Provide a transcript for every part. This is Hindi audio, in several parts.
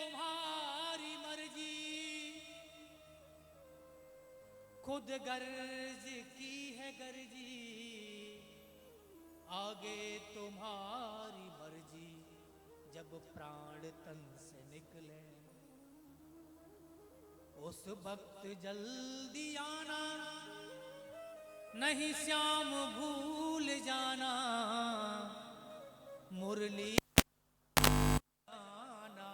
तुम्हारी मर्जी, खुद गर्ज की है गर्जी, आगे तुम्हारी मर्जी, जब प्राण तन से निकले उस वक्त जल्दी आना, नहीं श्याम भूल जाना, मुरली आना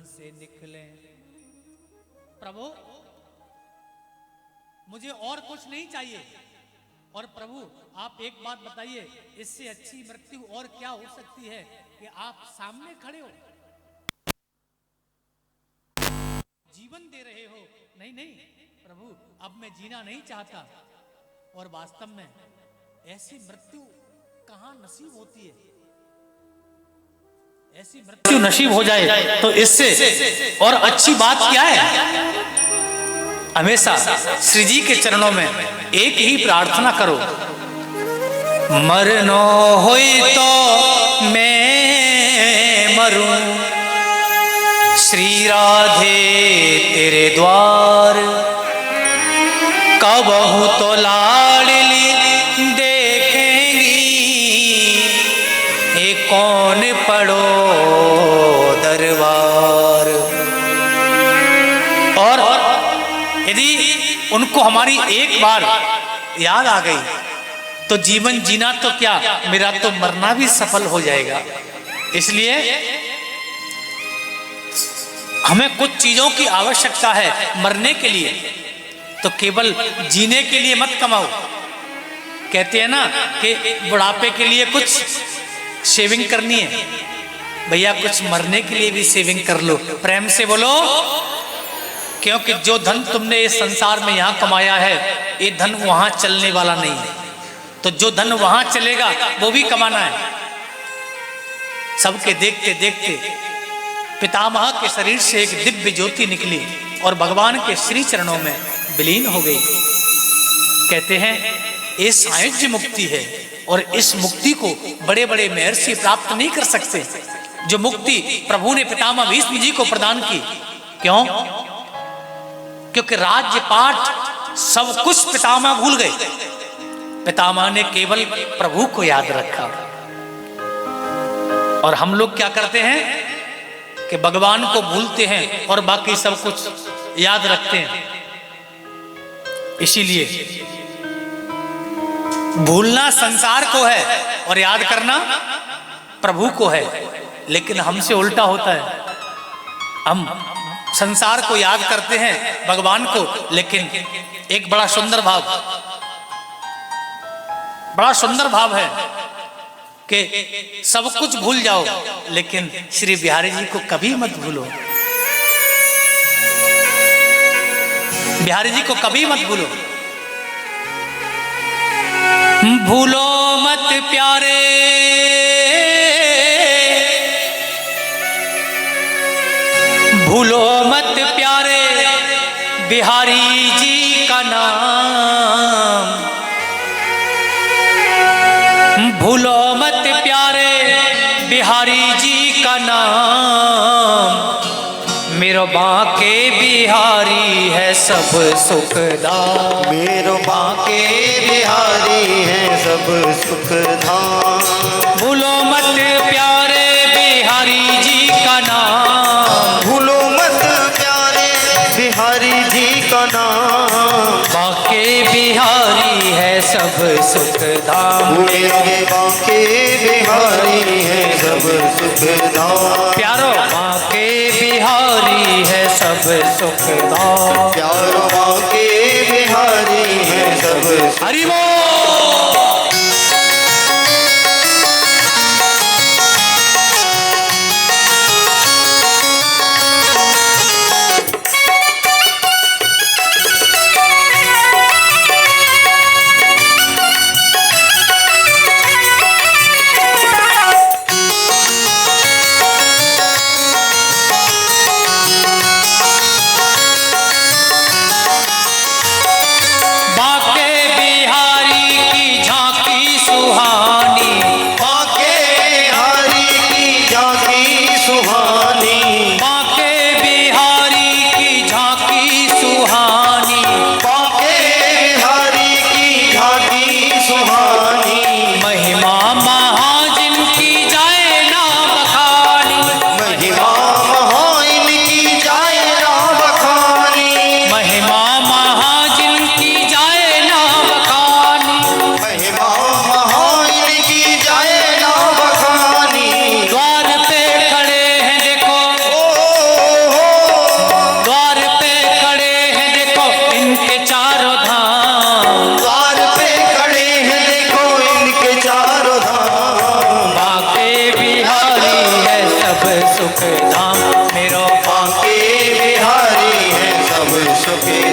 से निकले। प्रभु मुझे और कुछ नहीं चाहिए, और प्रभु आप एक बात बताइए, इससे अच्छी मृत्यु और क्या हो सकती है कि आप सामने खड़े हो, जीवन दे रहे हो। नहीं नहीं प्रभु, अब मैं जीना नहीं चाहता। और वास्तव में ऐसी मृत्यु कहां नसीब होती है? ऐसी मृत्यु नसीब हो जाए तो इससे और अच्छी बात क्या है? हमेशा श्री जी के चरणों में एक ही प्रार्थना करो, मरनो होई तो मैं मरूं, श्री राधे तेरे द्वार, कबहू तो लाडली देखेंगी, ये कौन पड़ो दरबार। और यदि उनको हमारी एक बार याद आ गई तो जीवन जीना तो क्या, मेरा तो मरना भी सफल हो जाएगा। इसलिए हमें कुछ चीजों की आवश्यकता है मरने के लिए, तो केवल जीने के लिए मत कमाओ। कहते हैं ना कि बुढ़ापे के लिए कुछ सेविंग करनी है, भैया कुछ मरने के लिए भी सेविंग कर लो। प्रेम से बोलो, क्योंकि जो धन तुमने इस संसार में यहाँ कमाया है, ये धन वहां चलने वाला नहीं है। तो जो धन वहां चलेगा वो भी कमाना है। सबके देखते देखते पितामह के शरीर से एक दिव्य ज्योति निकली और भगवान के श्री चरणों में विलीन हो गई। कहते हैं ये सायुज्य मुक्ति है, और इस मुक्ति को बड़े बड़े महर्षि प्राप्त नहीं कर सकते। जो मुक्ति प्रभु ने पितामह भीष्म जी को प्रदान की, क्यों? क्योंकि राज्य पाठ सब कुछ पितामह भूल गए, पितामह ने केवल प्रभु को याद रखा। और हम लोग क्या करते हैं कि भगवान को भूलते हैं और बाकी सब कुछ याद रखते हैं। इसीलिए भूलना संसार को है और याद करना प्रभु को है, लेकिन हमसे उल्टा होता है। हम संसार को याद करते हैं, भगवान को, लेकिन एक बड़ा सुंदर भाव है कि सब कुछ भूल जाओ, लेकिन श्री बिहारी जी को कभी मत भूलो। बिहारी जी को कभी मत भूलो। भूलो मत प्यारे, भूलो मत प्यारे बिहारी जी का नाम, भूलो मत प्यारे बिहारी जी का नाम, मेरो बांके बिहारी है सब सुखदाम, मेरो बांके बिहारी है सब सुखदाम। भूलो मत प्यारे बिहारी जी का नाम, भूलो मत प्यारे बिहारी जी का नाम, बांके बिहारी है सब सुखदाम, मेरे बांके बिहारी है सब सुखदाम। प्यारो बांके बिहारी है सब सुखदाम, प्यारो बांके बिहारी है सब। हरि बोल।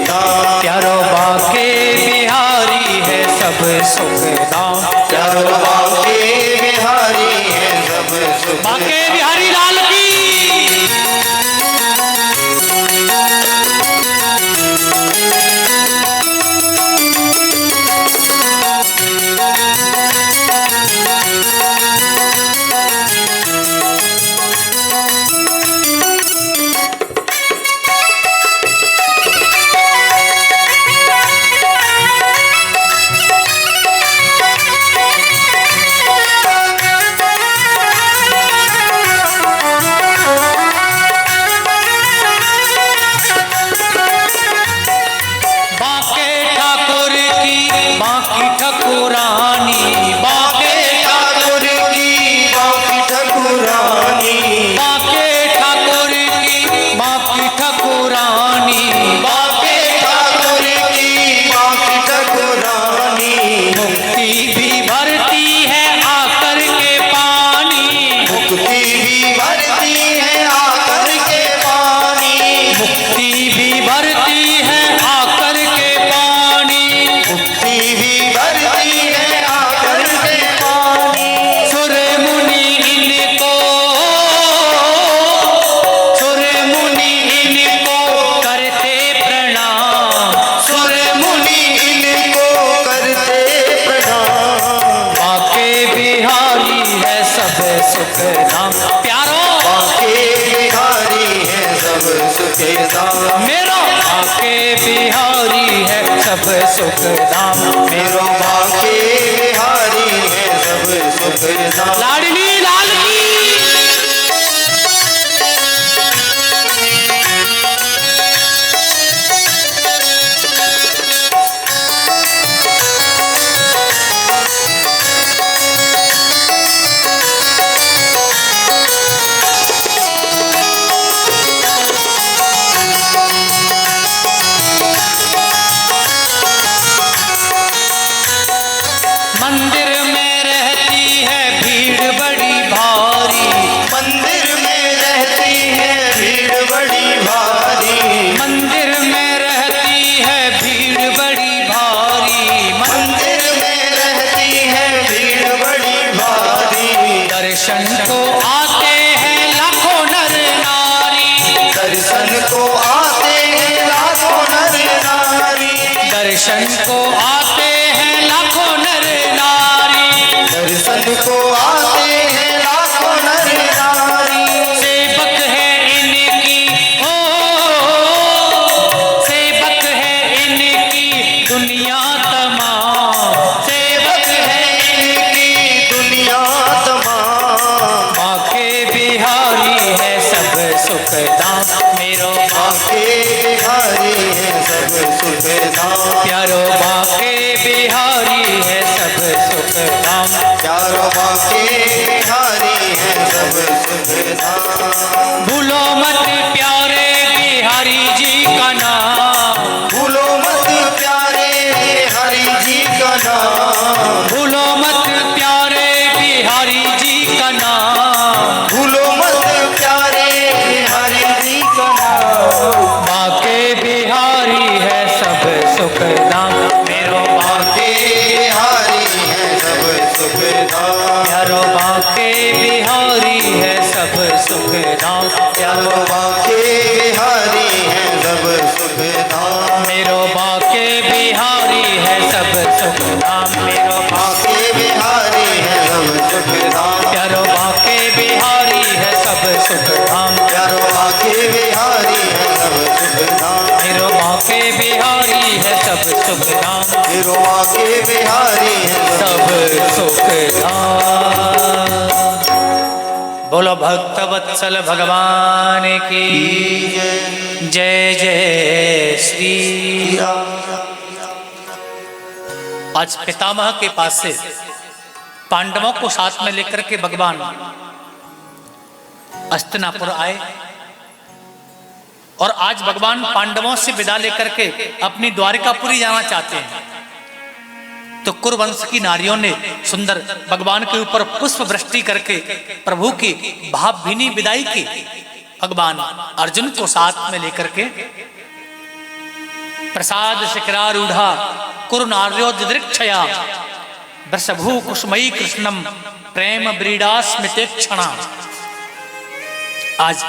दाम। प्यारो बाके बिहारी है सब सुख दाम। प्यारो बाके बिहारी है सब सुख बाके बिहारी लाल की। मेरो बाके बिहारी है सब सुख दाम। मेरो बाके बिहारी है सब सुख दाम। लाडली लाल की। मंदिर में रहती है भीड़ बड़ी भारी। मंदिर में रहती है भीड़ बड़ी भारी। मंदिर में रहती है भीड़ बड़ी भारी। मंदिर में रहती है भीड़ बड़ी भारी। दर्शन को आते हैं लाखों नर नारी। दर्शन को आते हैं लाखों नर नारी। दर्शन को आते हैं लाखों नर नारी। दर्शन को आते हैं लाखों नर नारी। सेवक है इनकी सेवक है इनकी दुनिया तमाम। सेवक है इनकी दुनिया तमाम। बाके बिहारी है सब सुख दाम। मेरो बाके बिहारी है सब सुख दाम। प्यारो बाके बिहारी है सब सुख दाम। प्यारो बाके बिहारी है सब सुख दाम। भूलो मत प्यारे बिहारी जी का नाम। भूलो मत प्यारे हरि जी का नाम। भूलो मत प्यारे बिहारी जी का नाम। भूलो मत प्यारे हरि जी का नाम। बाके बिहारी है सब सुख दाम। मेरो बाके बिहारी है सब सुख दाम। प्यारो बाके बिहारी है सब सुख दाम। प्यारो बाके बिहारी है सब सुख दाम। मेरो बाके बिहारी है सब सुख दाम। मेरो बाके बिहारी है सब सुख दाम। प्यारो बाके बिहारी है सब सुख धाम। प्यारो बाके बिहारी है सब सुख दाम। मेरो बाके बिहारी है सब सुख धाम। मेरो बाके बिहारी है सब सुख धाम। बोलो भक्त वत्सल भगवान की जय जय श्री राम। आज पितामह के पास से पांडवों को साथ में लेकर के भगवान हस्तिनापुर आए और आज भगवान पांडवों से विदा लेकर के अपनी द्वारिकापुरी जाना चाहते हैं। तो कुरुवंश की नारियों ने सुंदर भगवान के ऊपर पुष्प वृष्टि करके प्रभु की भावभीनी विदाई की। भगवान अर्जुन को साथ में लेकर के प्रसाद शिखरारूढ़ा कुरुनार्यो दिदृक्षया वृषभू कुसुमयी कृष्णम प्रेम ब्रीडा स्मितेक्षणा। आज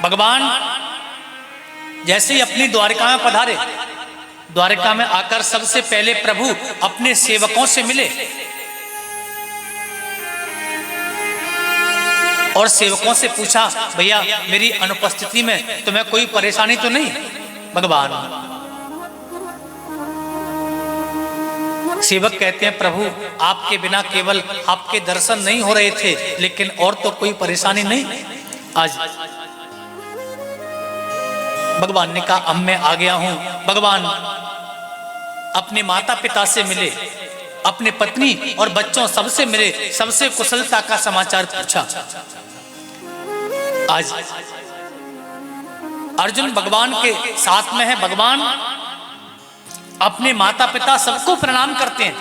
भगवान जैसे ही अपनी द्वारिका में पधारे, द्वारिका में आकर सबसे पहले प्रभु अपने सेवकों से मिले और सेवकों से पूछा, भैया मेरी अनुपस्थिति में तुम्हें कोई परेशानी तो नहीं? भगवान सेवक कहते हैं, प्रभु आपके बिना केवल आपके दर्शन नहीं हो रहे थे, लेकिन और तो कोई परेशानी नहीं। आज भगवान ने कहा, अब मैं आ गया हूं। भगवान अपने माता पिता से मिले, अपने पत्नी और बच्चों सबसे मिले, सबसे कुशलता का समाचार पूछा। आज अर्जुन भगवान के साथ में है। भगवान अपने माता पिता सबको प्रणाम करते हैं।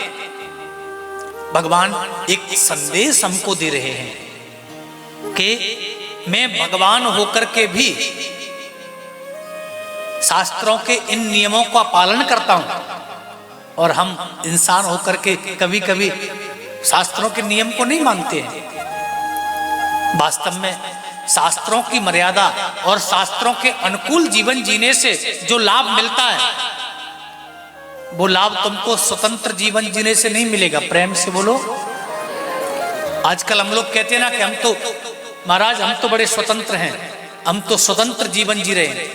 भगवान एक संदेश हमको दे रहे हैं कि मैं भगवान होकर के भी शास्त्रों के इन नियमों का पालन करता हूं, और हम इंसान होकर के कभी कभी शास्त्रों के नियम को नहीं मानते हैं। वास्तव में शास्त्रों की मर्यादा और शास्त्रों के अनुकूल जीवन जीने से जो लाभ मिलता है, वो लाभ तुमको स्वतंत्र जीवन जीने से नहीं मिलेगा। प्रेम से बोलो। आजकल हम लोग कहते हैं ना कि हम तो महाराज हम तो बड़े स्वतंत्र हैं, हम तो स्वतंत्र जीवन जी रहे हैं।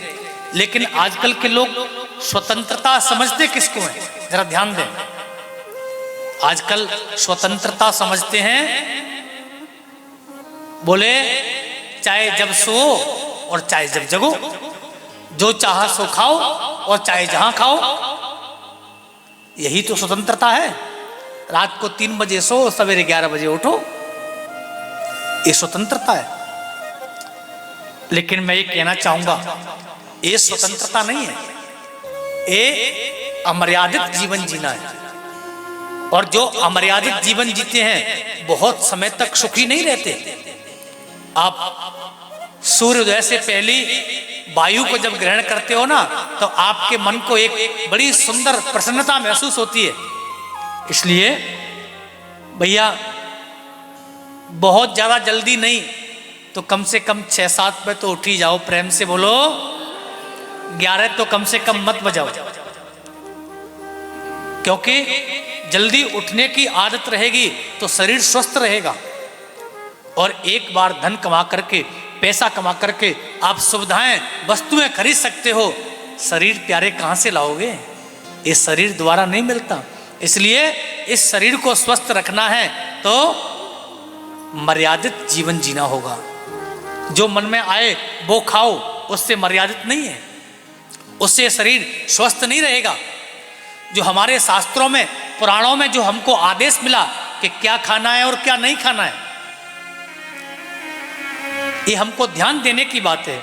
लेकिन आजकल के लोग स्वतंत्रता समझते किसको है? जरा ध्यान दें। आजकल स्वतंत्रता समझते हैं, बोले चाहे जब सो और चाहे जब जगो, जो चाहा सो खाओ और चाहे जहां खाओ, यही तो स्वतंत्रता है। रात को 3 बजे सो, सवेरे 11 बजे उठो, ये स्वतंत्रता है। लेकिन मैं ये कहना चाहूंगा, ये स्वतंत्रता नहीं है, ये अमर्यादित जीवन जीना है। और जो अमर्यादित जीवन जीते हैं बहुत समय तक सुखी नहीं रहते। आप सूर्योदय से पहले वायु को जब ग्रहण करते हो ना, तो आपके मन को एक बड़ी सुंदर प्रसन्नता महसूस होती है। इसलिए भैया बहुत ज्यादा जल्दी नहीं तो कम से कम 6-7 पे तो उठ ही जाओ। प्रेम से बोलो। 11 तो कम से कम मत बजाओ, क्योंकि जल्दी उठने की आदत रहेगी तो शरीर स्वस्थ रहेगा। और एक बार धन कमा करके, पैसा कमा करके आप सुविधाएं, वस्तुएं खरीद सकते हो, शरीर प्यारे कहां से लाओगे? इस शरीर द्वारा नहीं मिलता। इसलिए इस शरीर को स्वस्थ रखना है तो मर्यादित जीवन जीना होगा। जो मन में आए वो खाओ, उससे मर्यादित नहीं है, उससे शरीर स्वस्थ नहीं रहेगा। जो हमारे शास्त्रों में, पुराणों में जो हमको आदेश मिला कि क्या खाना है और क्या नहीं खाना है, ये हमको ध्यान देने की बात है।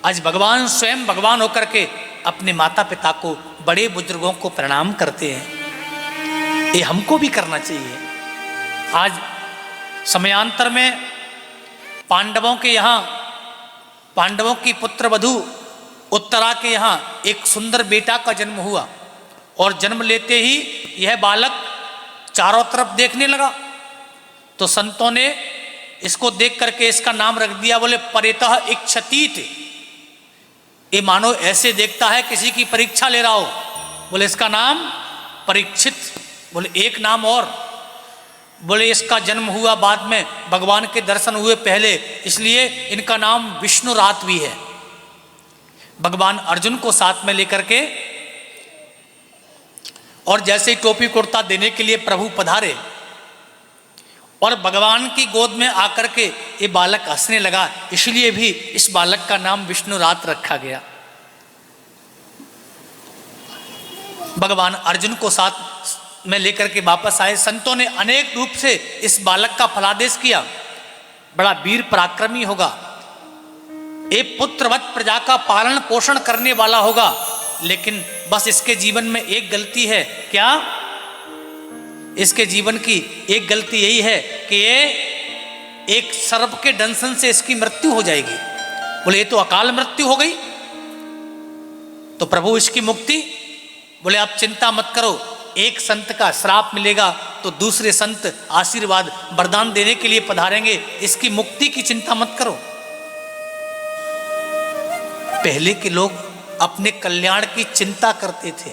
आज भगवान स्वयं भगवान होकर के अपने माता पिता को, बड़े बुजुर्गों को प्रणाम करते हैं। ये हमको भी करना चाहिए। आज समयांतर में पांडवों के यहाँ, पांडवों की पुत्र वधू उत्तरा के यहाँ एक सुंदर बेटा का जन्म हुआ, और जन्म लेते ही यह बालक चारों तरफ देखने लगा। तो संतों ने इसको देख करके इसका नाम रख दिया, बोले परितः इक्षतीत। ये मानो ऐसे देखता है किसी की परीक्षा ले रहा हो। बोले इसका नाम परीक्षित। बोले एक नाम और। बोले इसका जन्म हुआ बाद में, भगवान के दर्शन हुए पहले, इसलिए इनका नाम विष्णुरात भी है। भगवान अर्जुन को साथ में लेकर के, और जैसे ही टोपी कुर्ता देने के लिए प्रभु पधारे और भगवान की गोद में आकर के ये बालक हंसने लगा, इसलिए भी इस बालक का नाम विष्णुरात रखा गया। भगवान अर्जुन को साथ में लेकर के वापस आए। संतों ने अनेक रूप से इस बालक का फलादेश किया, बड़ा वीर पराक्रमी होगा, एक पुत्रवत प्रजा का पालन पोषण करने वाला होगा। लेकिन बस इसके जीवन में एक गलती है। क्या? इसके जीवन की एक गलती यही है कि ये एक सर्प के दंशन से इसकी मृत्यु हो जाएगी। बोले ये तो अकाल मृत्यु हो गई। तो प्रभु इसकी मुक्ति, बोले आप चिंता मत करो, एक संत का श्राप मिलेगा तो दूसरे संत आशीर्वाद वरदान देने के लिए पधारेंगे, इसकी मुक्ति की चिंता मत करो। पहले के लोग अपने कल्याण की चिंता करते थे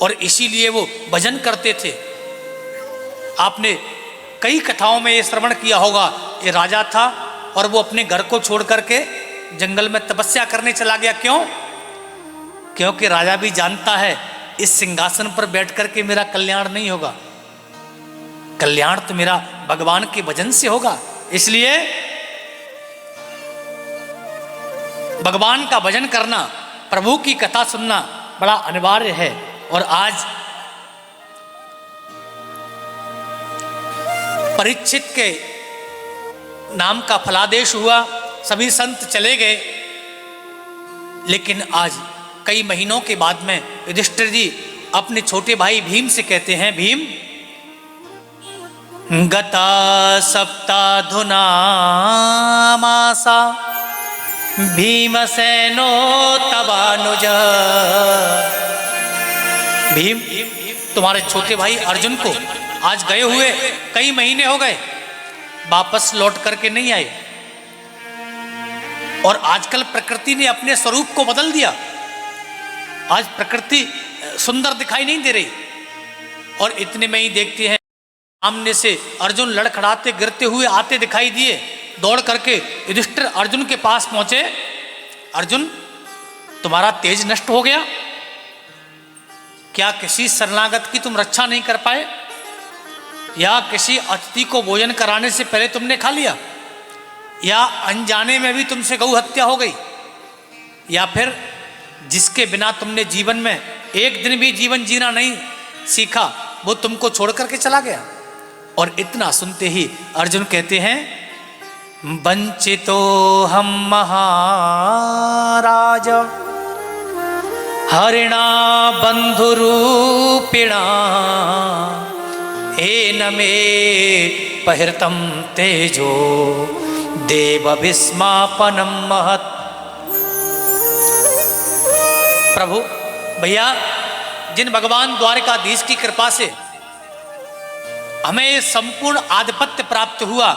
और इसीलिए वो भजन करते थे। आपने कई कथाओं में ये श्रवण किया होगा, ये राजा था और वो अपने घर को छोड़ करके जंगल में तपस्या करने चला गया। क्यों? क्योंकि राजा भी जानता है इस सिंहासन पर बैठ करके मेरा कल्याण नहीं होगा, कल्याण तो मेरा भगवान के भजन से होगा। इसलिए भगवान का भजन करना, प्रभु की कथा सुनना बड़ा अनिवार्य है। और आज परीक्षित के नाम का फलादेश हुआ, सभी संत चले गए, लेकिन आज कई महीनों के बाद में युधिष्ठिर जी अपने छोटे भाई भीम से कहते हैं, भीम गता सप्ताधुना मासा भीमसेनो तवानुज। भीम, तुम्हारे छोटे भाई अर्जुन को आज गए हुए कई महीने हो गए, वापस लौट करके नहीं आए, और आजकल प्रकृति ने अपने स्वरूप को बदल दिया। आज प्रकृति सुंदर दिखाई नहीं दे रही, और इतने में ही देखते हैं सामने से अर्जुन लड़खड़ाते गिरते हुए आते दिखाई दिए। दौड़ करके युधिष्ठिर अर्जुन के पास पहुंचे, अर्जुन तुम्हारा तेज नष्ट हो गया क्या? किसी शरणागत की तुम रक्षा नहीं कर पाए, या किसी अतिथि को भोजन कराने से पहले तुमने खा लिया, या अनजाने में भी तुमसे गौ हत्या हो गई, या फिर जिसके बिना तुमने जीवन में एक दिन भी जीवन जीना नहीं सीखा वो तुमको छोड़ करके चला गया। और इतना सुनते ही अर्जुन कहते हैं, वंचितो हम महाराज हरिणा बंधुरूपिणा हेन मे पहिर्तम तेजो देव विस्मापनम महत्। प्रभु भैया, जिन भगवान द्वारकाधीश की कृपा से हमें संपूर्ण आधिपत्य प्राप्त हुआ,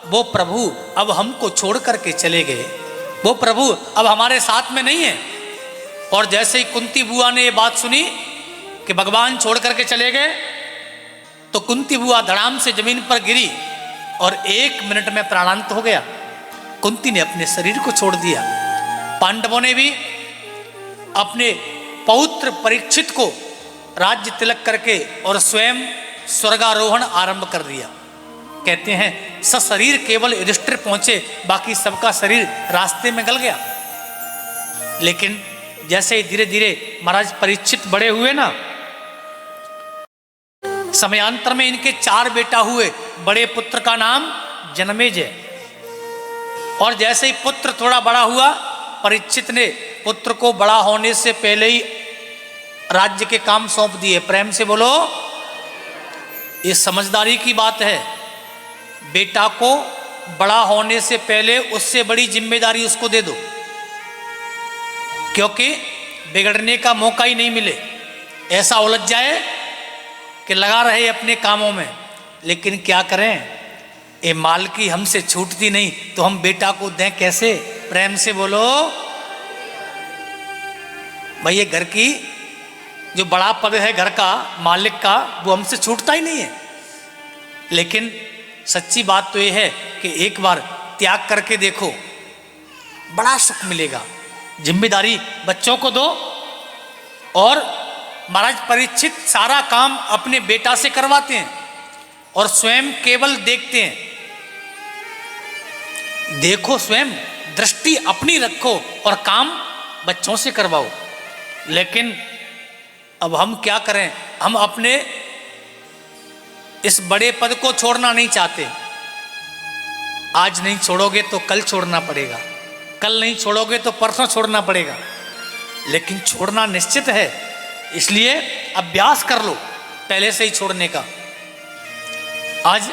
वो प्रभु अब हमको छोड़ करके चले गए, वो प्रभु अब हमारे साथ में नहीं है। और जैसे ही कुंती बुआ ने ये बात सुनी कि भगवान छोड़ करके चले गए, तो कुंती बुआ धड़ाम से जमीन पर गिरी और 1 मिनट में प्राणांत हो गया। कुंती ने अपने शरीर को छोड़ दिया। पांडवों ने भी अपने पौत्र परीक्षित को राज्य तिलक करके और स्वयं स्वर्गारोहण आरंभ कर दिया। कहते हैं सशरीर केवल युधिष्ठिर पहुंचे, बाकी सबका शरीर रास्ते में गल गया। लेकिन जैसे ही धीरे धीरे महाराज परीक्षित बड़े हुए ना, समयांतर में इनके 4 बेटा हुए। बड़े पुत्र का नाम जनमेजय, और जैसे ही पुत्र थोड़ा बड़ा हुआ, परीक्षित ने पुत्र को बड़ा होने से पहले ही राज्य के काम सौंप दिए। प्रेम से बोलो, ये समझदारी की बात है। बेटा को बड़ा होने से पहले उससे बड़ी जिम्मेदारी उसको दे दो, क्योंकि बिगड़ने का मौका ही नहीं मिले। ऐसा उलझ जाए कि लगा रहे अपने कामों में। लेकिन क्या करें, ये माल की हमसे छूटती नहीं, तो हम बेटा को दें कैसे? प्रेम से बोलो भाई, ये घर की जो बड़ा पद है घर का मालिक का, वो हमसे छूटता ही नहीं है। लेकिन सच्ची बात तो ये है कि एक बार त्याग करके देखो, बड़ा सुख मिलेगा। जिम्मेदारी बच्चों को दो, और महाराज परीक्षित सारा काम अपने बेटा से करवाते हैं और स्वयं केवल देखते हैं। देखो, स्वयं दृष्टि अपनी रखो और काम बच्चों से करवाओ। लेकिन अब हम क्या करें, हम अपने इस बड़े पद को छोड़ना नहीं चाहते। आज नहीं छोड़ोगे तो कल छोड़ना पड़ेगा, कल नहीं छोड़ोगे तो परसों छोड़ना पड़ेगा, लेकिन छोड़ना निश्चित है। इसलिए अभ्यास कर लो पहले से ही छोड़ने का। आज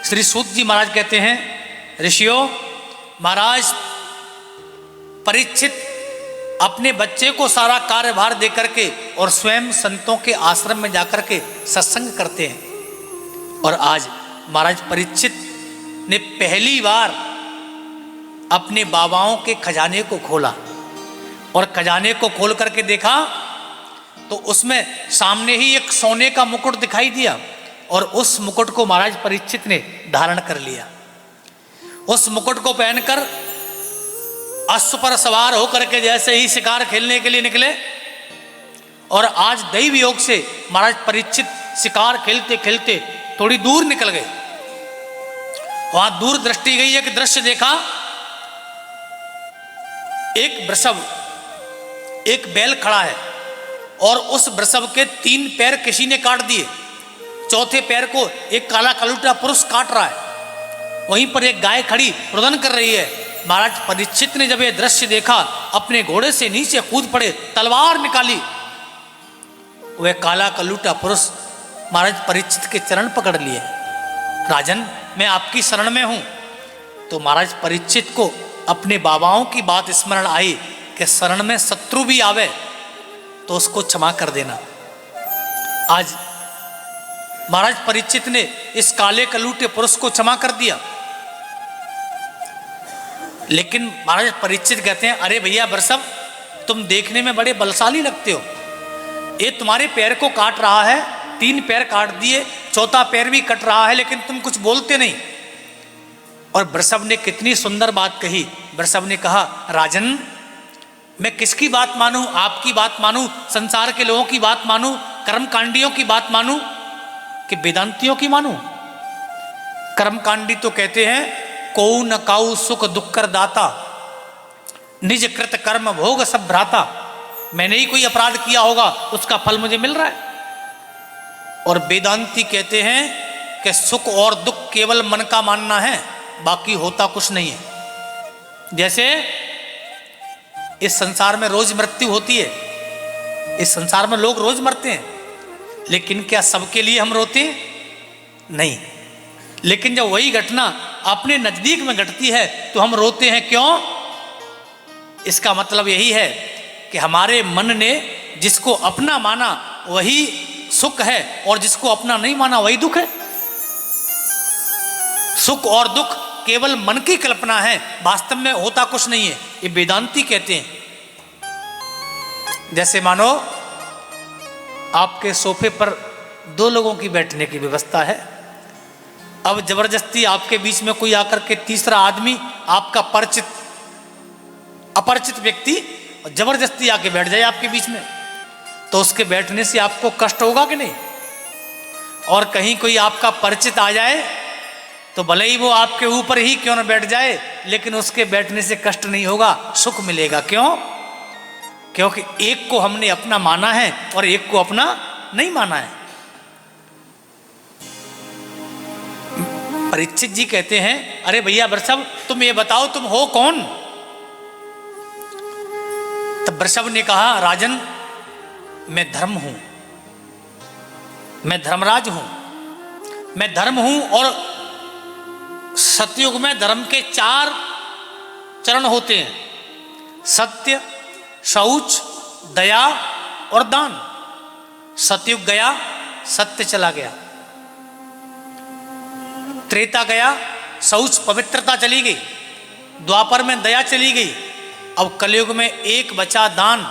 श्री सूत जी महाराज कहते हैं, ऋषियों महाराज परीक्षित अपने बच्चे को सारा कार्यभार दे करके और स्वयं संतों के आश्रम में जाकर के सत्संग करते हैं। और आज महाराज परीक्षित ने पहली बार अपने बाबाओं के खजाने को खोला और खजाने को खोल करके देखा तो उसमें सामने ही एक सोने का मुकुट दिखाई दिया और उस मुकुट को महाराज परीक्षित ने धारण कर लिया। उस मुकुट को पहनकर अश्व पर सवार होकर के जैसे ही शिकार खेलने के लिए निकले और आज दैव योग से महाराज परीक्षित शिकार खेलते खेलते थोड़ी दूर निकल गए। वहां दूर दृष्टि गई, एक दृश्य देखा, एक वृषभ, एक बैल खड़ा है और उस वृषभ के 3 पैर किसी ने काट दिए, चौथे पैर को एक काला कलूटा पुरुष काट रहा है। वहीं पर एक गाय खड़ी रुदन कर रही है। महाराज परीक्षित ने जब यह दृश्य देखा अपने घोड़े से नीचे कूद पड़े, तलवार निकाली। वह काला कलूटा पुरुष महाराज परीक्षित के चरण पकड़ लिए, राजन मैं आपकी शरण में हूं। तो महाराज परीक्षित को अपने बाबाओं की बात स्मरण आई कि शरण में शत्रु भी आवे तो उसको क्षमा कर देना। आज महाराज परीक्षित ने इस काले कलूटे पुरुष को क्षमा कर दिया। लेकिन महाराज परीक्षित कहते हैं, अरे भैया वृषभ, तुम देखने में बड़े बलशाली लगते हो, ये तुम्हारे पैर को काट रहा है, 3 पैर काट दिए, चौथा पैर भी कट रहा है, लेकिन तुम कुछ बोलते नहीं। और वृषभ ने कितनी सुंदर बात कही। वृषभ ने कहा, राजन मैं किसकी बात मानूं, आपकी बात मानूं, संसार के लोगों की बात मानूं, कर्मकांडियों की बात मानूं कि वेदांतियों की मानूं? कर्मकांडी तो कहते हैं को न काऊ सुख दुख कर दाता, निज कृत कर्म भोग सब भ्राता। मैंने ही कोई अपराध किया होगा, उसका फल मुझे मिल रहा है। और वेदांती कहते हैं कि सुख और दुख केवल मन का मानना है, बाकी होता कुछ नहीं है। जैसे इस संसार में रोज मृत्यु होती है, इस संसार में लोग रोज मरते हैं, लेकिन क्या सबके लिए हम रोते हैं? नहीं। लेकिन जब वही घटना अपने नजदीक में घटती है तो हम रोते हैं। क्यों? इसका मतलब यही है कि हमारे मन ने जिसको अपना माना वही सुख है और जिसको अपना नहीं माना वही दुख है। सुख और दुख केवल मन की कल्पना है, वास्तव में होता कुछ नहीं है, ये वेदांती कहते हैं। जैसे मानो आपके सोफे पर 2 लोगों की बैठने की व्यवस्था है, अब जबरदस्ती आपके बीच में कोई आकर के तीसरा आदमी, आपका परिचित अपरिचित व्यक्ति जबरदस्ती आके बैठ जाए आपके बीच में, तो उसके बैठने से आपको कष्ट होगा कि नहीं? और कहीं कोई आपका परिचित आ जाए तो भले ही वो आपके ऊपर ही क्यों न बैठ जाए, लेकिन उसके बैठने से कष्ट नहीं होगा, सुख मिलेगा। क्यों? क्योंकि एक को हमने अपना माना है और एक को अपना नहीं माना है। परीक्षित जी कहते हैं, अरे भैया वृषभ, तुम ये बताओ तुम हो कौन? तब वृषभ ने कहा, राजन मैं धर्म हूं, मैं धर्मराज हूं, मैं धर्म हूं। और सतयुग में धर्म के 4 चरण होते हैं, सत्य, शौच, दया और दान। सतयुग गया, सत्य चला गया। त्रेता गया, शौच पवित्रता चली गई। द्वापर में दया चली गई। अब कलयुग में एक बचा, दान।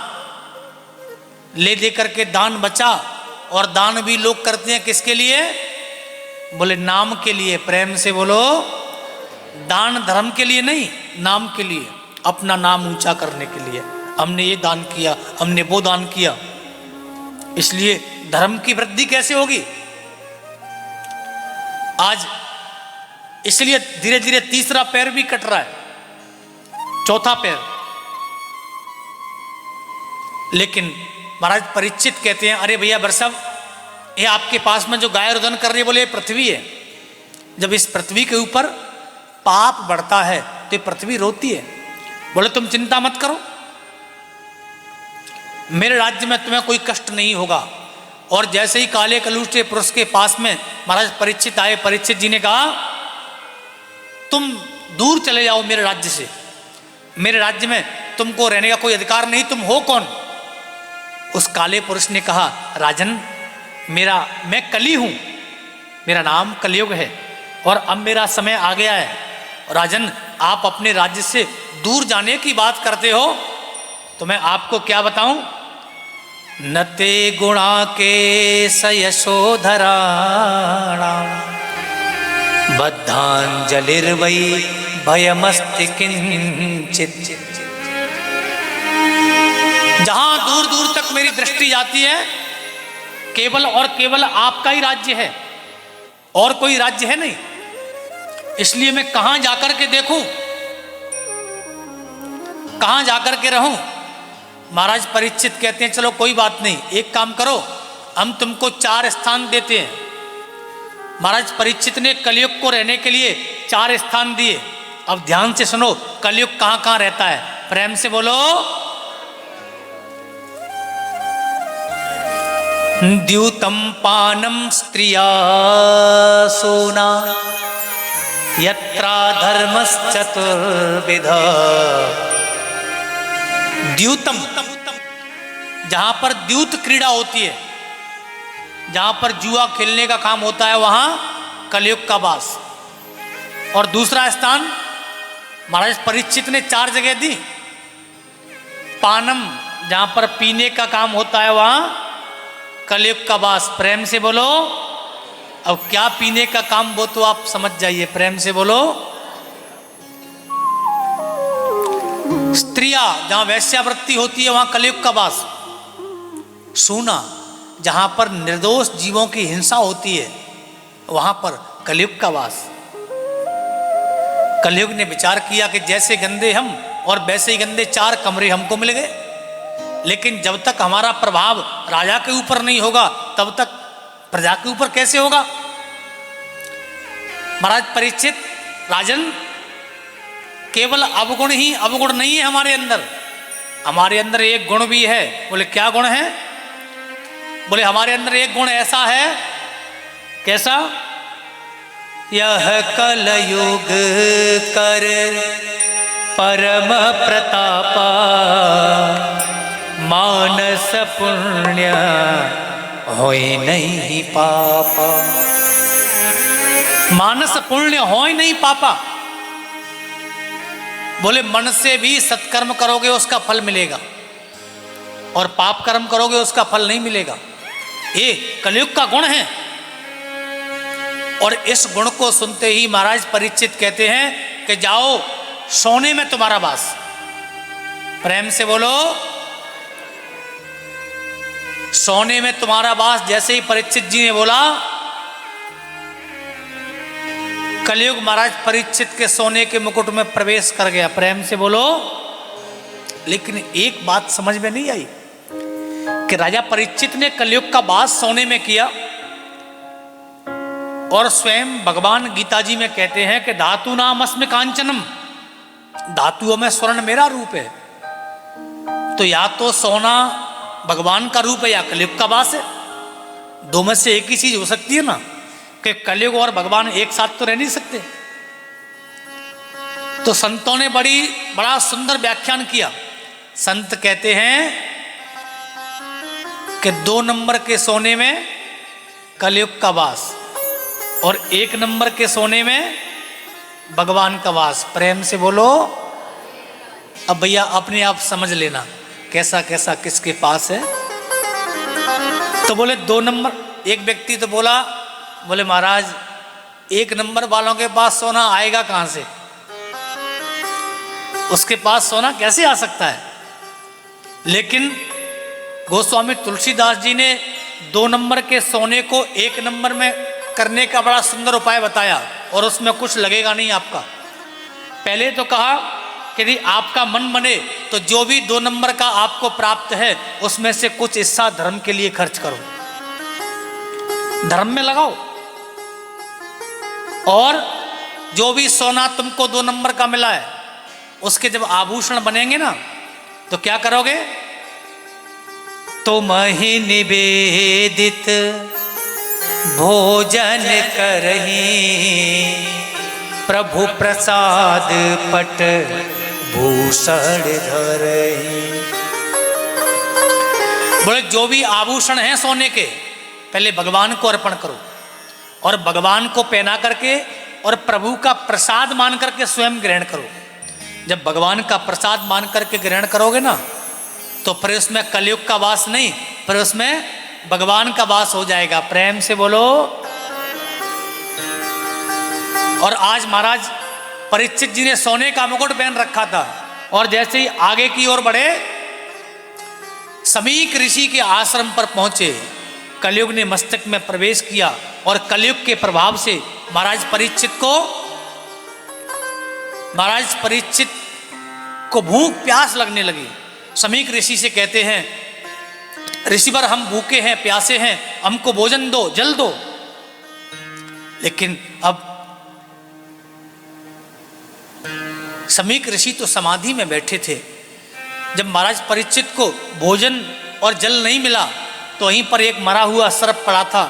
ले दे करके दान बचा, और दान भी लोग करते हैं किसके लिए? बोले नाम के लिए। प्रेम से बोलो, दान धर्म के लिए नहीं, नाम के लिए, अपना नाम ऊंचा करने के लिए। हमने ये दान किया, हमने वो दान किया। इसलिए धर्म की वृद्धि कैसे होगी? आज इसलिए धीरे धीरे तीसरा पैर भी कट रहा है, चौथा पैर। लेकिन महाराज परीक्षित कहते हैं, अरे भैया वृषभ, ये आपके पास में जो गाय रुदन कर रही है, बोले पृथ्वी है। जब इस पृथ्वी के ऊपर पाप बढ़ता है तो पृथ्वी रोती है। बोले तुम चिंता मत करो, मेरे राज्य में तुम्हें कोई कष्ट नहीं होगा। और जैसे ही काले कलूटे पुरुष के पास में महाराज परीक्षित आए, परीक्षित जी ने कहा, तुम दूर चले जाओ मेरे राज्य से, मेरे राज्य में तुमको रहने का कोई अधिकार नहीं, तुम हो कौन? उस काले पुरुष ने कहा, राजन मैं कली हूं, मेरा नाम कलयुग है और अब मेरा समय आ गया है। राजन, आप अपने राज्य से दूर जाने की बात करते हो तो मैं आपको क्या बताऊं? नते गुणा के सयशोधराणा बद्धांजलिर्वै भयमस्ति किंचित। जहां दूर दूर तक मेरी दृष्टि जाती है केवल और केवल आपका ही राज्य है और कोई राज्य है नहीं, इसलिए मैं कहां जाकर के देखूं, कहां जाकर के रहूं? महाराज परीक्षित कहते हैं, चलो कोई बात नहीं, एक काम करो, हम तुमको 4 स्थान देते हैं। महाराज परीक्षित ने कलयुग को रहने के लिए 4 स्थान दिए। अब ध्यान से सुनो, कलयुग कहां कहां रहता है, प्रेम से बोलो। द्यूतम पानम स्त्रिया सोना यत्रा धर्मश्चतुर्विध। द्यूतम, जहां पर द्यूत क्रीड़ा होती है, जहां पर जुआ खेलने का काम होता है, वहां कलयुग का वास। और दूसरा स्थान महाराज परीक्षित ने 4 जगह दी। पानम, जहां पर पीने का काम होता है, वहां कलयुग का वास। प्रेम से बोलो। अब क्या पीने का काम, वो तो आप समझ जाइए, प्रेम से बोलो। स्त्रिया, जहां वैश्यावृत्ति होती है, वहां कलयुग का वास। सूना, जहां पर निर्दोष जीवों की हिंसा होती है, वहां पर कलयुग का वास। कलयुग ने विचार किया कि जैसे गंदे हम और वैसे ही गंदे 4 कमरे हमको मिल गए, लेकिन जब तक हमारा प्रभाव राजा के ऊपर नहीं होगा तब तक प्रजा के ऊपर कैसे होगा? महाराज परीक्षित, राजन, केवल अवगुण ही अवगुण नहीं है हमारे अंदर एक गुण भी है। बोले क्या गुण है? बोले हमारे अंदर एक गुण ऐसा है। कैसा? यह कलयुग कर परम प्रतापा मानस पुण्य होय नहीं पापा। मानस पुण्य होय नहीं पापा। बोले मन से भी सत्कर्म करोगे उसका फल मिलेगा और पाप कर्म करोगे उसका फल नहीं मिलेगा। ये कलयुग का गुण है। और इस गुण को सुनते ही महाराज परीक्षित कहते हैं कि जाओ, सोने में तुम्हारा वास। प्रेम से बोलो। सोने में तुम्हारा वास। जैसे ही परीक्षित जी ने बोला, कलयुग महाराज परीक्षित के सोने के मुकुट में प्रवेश कर गया। प्रेम से बोलो। लेकिन एक बात समझ में नहीं आई कि राजा परीक्षित ने कलयुग का वास सोने में किया और स्वयं भगवान गीता जी में कहते हैं कि धातु नाम अस्मि कांचनम, धातुओं में स्वर्ण मेरा रूप है। तो या तो सोना भगवान का रूप है या कलयुग का वास है। दो में से एक ही चीज हो सकती है ना, कि कलयुग और भगवान एक साथ तो रह नहीं सकते। तो संतों ने बड़ा सुंदर व्याख्यान किया। संत कहते हैं कि 2 नंबर के सोने में कलयुग का वास और 1 नंबर के सोने में भगवान का वास। प्रेम से बोलो। अब भैया अपने आप समझ लेना कैसा कैसा किसके पास है। तो बोले 2 नंबर। एक व्यक्ति तो बोला, बोले महाराज 1 नंबर वालों के पास सोना आएगा कहां से? उसके पास सोना कैसे आ सकता है? लेकिन गोस्वामी तुलसीदास जी ने 2 नंबर के सोने को 1 नंबर में करने का बड़ा सुंदर उपाय बताया और उसमें कुछ लगेगा नहीं आपका। पहले तो कहा कि यदि आपका मन बने तो जो भी 2 नंबर का आपको प्राप्त है उसमें से कुछ हिस्सा धर्म के लिए खर्च करो, धर्म में लगाओ। और जो भी सोना तुमको 2 नंबर का मिला है उसके जब आभूषण बनेंगे ना तो क्या करोगे? तुम ही निवेदित भोजन करही प्रभु प्रसाद पट भूषण धरहि। बोले जो भी आभूषण हैं सोने के पहले भगवान को अर्पण करो और भगवान को पहना करके और प्रभु का प्रसाद मान करके स्वयं ग्रहण करो। जब भगवान का प्रसाद मान करके ग्रहण करोगे ना तो फिर उसमें कलयुग का वास नहीं, फिर उसमें भगवान का वास हो जाएगा। प्रेम से बोलो। और आज महाराज परीक्षित जी ने सोने का मुकुट पहन रखा था और जैसे ही आगे की ओर बढ़े समीक ऋषि के आश्रम पर पहुंचे, कलयुग ने मस्तक में प्रवेश किया और कलयुग के प्रभाव से महाराज परीक्षित को भूख प्यास लगने लगी। समीक ऋषि से कहते हैं, ऋषिवर हम भूखे हैं, प्यासे हैं, हमको भोजन दो, जल दो। लेकिन अब समीक ऋषि तो समाधि में बैठे थे। जब महाराज परीक्षित को भोजन और जल नहीं मिला तो वहीं पर एक मरा हुआ सर्प पड़ा था,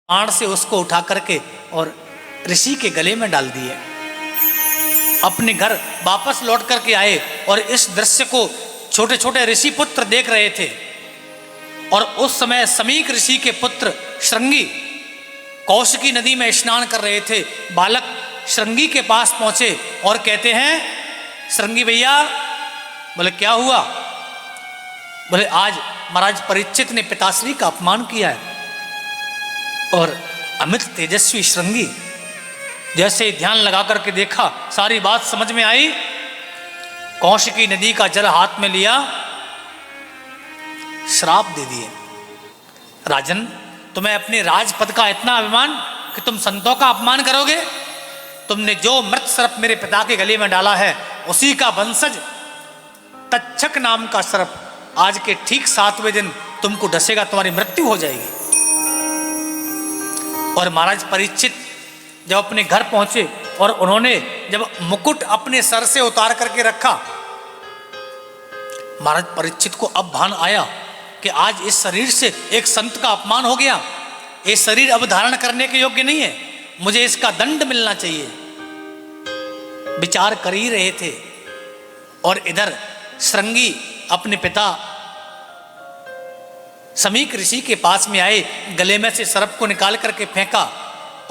बाण से उसको उठा करके और ऋषि के गले में डाल दिए। अपने घर वापस लौट करके आए और इस दृश्य को छोटे छोटे ऋषि पुत्र देख रहे थे। और उस समय समीक ऋषि के पुत्र श्रृंगी कौशिकी नदी में स्नान कर रहे थे। बालक श्रृंगी के पास पहुंचे और कहते हैं, श्रृंगी भैया। बोले क्या हुआ? बोले आज महाराज परीक्षित ने पिताश्री का अपमान किया है। और अमित तेजस्वी श्रृंगी जैसे ही ध्यान लगा करके देखा, सारी बात समझ में आई। कौशिकी नदी का जल हाथ में लिया, श्राप दे दिए। राजन, तुम्हें अपने राजपद का इतना अभिमान कि तुम संतों का अपमान करोगे? तुमने जो मृत सर्प मेरे पिता के गले में डाला है उसी का वंशज तक्षक नाम का सर्प आज के ठीक 7वें दिन तुमको डसेगा, तुम्हारी मृत्यु हो जाएगी। और महाराज परीक्षित जब अपने घर पहुंचे और उन्होंने जब मुकुट अपने सर से उतार करके रखा, महाराज परीक्षित को अब भान आया कि आज इस शरीर से एक संत का अपमान हो गया। ये शरीर अब धारण करने के योग्य नहीं है, मुझे इसका दंड मिलना चाहिए। विचार कर ही रहे थे और इधर श्रृंगी अपने पिता समीक ऋषि के पास में आए, गले में से सर्प को निकाल करके फेंका।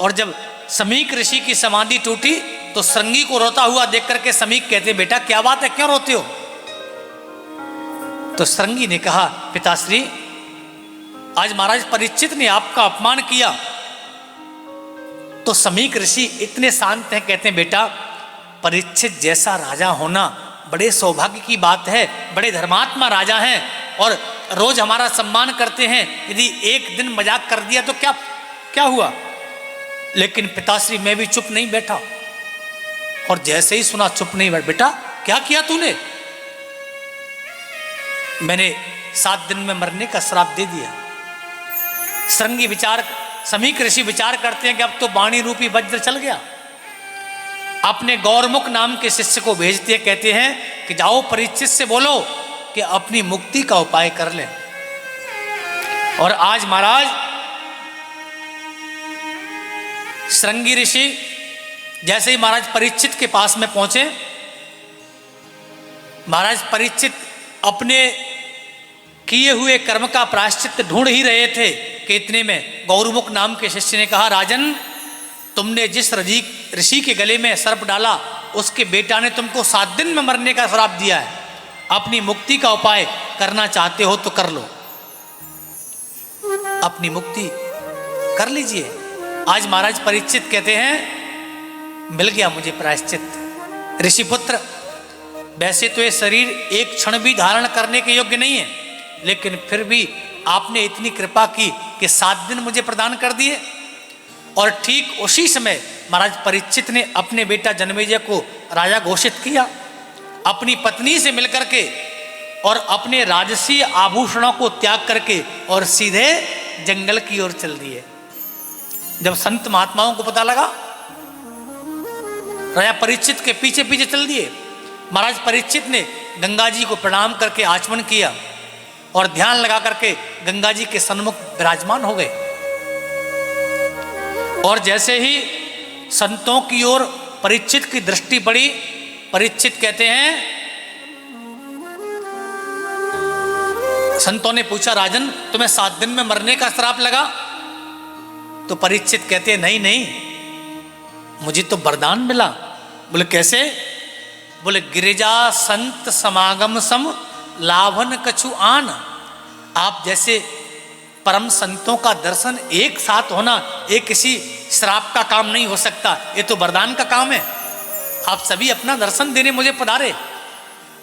और जब समीक ऋषि की समाधि टूटी तो श्रृंगी को रोता हुआ देख करके समीक कहते, बेटा क्या बात है, क्यों रोते हो? तो श्रृंगी ने कहा, पिताश्री आज महाराज परीक्षित ने आपका अपमान किया। तो समीक ऋषि इतने शांत हैं, कहते हैं बेटा परीक्षित जैसा राजा होना बड़े सौभाग्य की बात है, बड़े धर्मात्मा राजा हैं और रोज हमारा सम्मान करते हैं। यदि एक दिन मजाक कर दिया तो क्या हुआ? लेकिन पिताश्री मैं भी चुप नहीं बैठा और जैसे ही सुना चुप नहीं बैठ। बेटा क्या किया तूने? मैंने 7 दिन में मरने का श्राप दे दिया। समीक ऋषि विचार करते हैं कि अब तो वाणी रूपी वज्र चल गया। अपने गौरमुख नाम के शिष्य को भेजते हैं, कहते हैं कि जाओ परीक्षित से बोलो कि अपनी मुक्ति का उपाय कर ले। और आज महाराज श्रृंगी ऋषि जैसे ही महाराज परीक्षित के पास में पहुंचे, महाराज परीक्षित अपने किए हुए कर्म का प्रायश्चित ढूंढ ही रहे थे कि इतने में गौरमुख नाम के शिष्य ने कहा, राजन तुमने जिस ऋषि के गले में सर्प डाला उसके बेटा ने तुमको 7 दिन में मरने का श्राप दिया है। अपनी मुक्ति का उपाय करना चाहते हो तो कर लो, अपनी मुक्ति कर लीजिए। आज महाराज परीक्षित कहते हैं मिल गया मुझे प्रायश्चित। ऋषिपुत्र वैसे तो ये शरीर एक क्षण भी धारण करने के योग्य नहीं है, लेकिन फिर भी आपने इतनी कृपा की कि 7 दिन मुझे प्रदान कर दिए। और ठीक उसी समय महाराज परीक्षित ने अपने बेटा जन्मेजय को राजा घोषित किया, अपनी पत्नी से मिलकर के और अपने राजसी आभूषणों को त्याग करके और सीधे जंगल की ओर चल दिए। जब संत महात्माओं को पता लगा, राजा परीक्षित के पीछे पीछे चल दिए। महाराज परीक्षित ने गंगा जी को प्रणाम करके आचमन किया और ध्यान लगा करके गंगा जी के सन्मुख विराजमान हो गए। और जैसे ही संतों की ओर परीक्षित की दृष्टि पड़ी, परीक्षित कहते हैं संतों ने पूछा, राजन तुम्हें 7 दिन में मरने का श्राप लगा? तो परीक्षित कहते हैं, नहीं नहीं, मुझे तो वरदान मिला। बोले कैसे? बोले गिरिजा संत समागम सम लाभन कछु आन। आप जैसे परम संतों का दर्शन एक साथ होना, ये किसी श्राप का काम नहीं हो सकता, ये तो वरदान का काम है। आप सभी अपना दर्शन देने मुझे पधारे।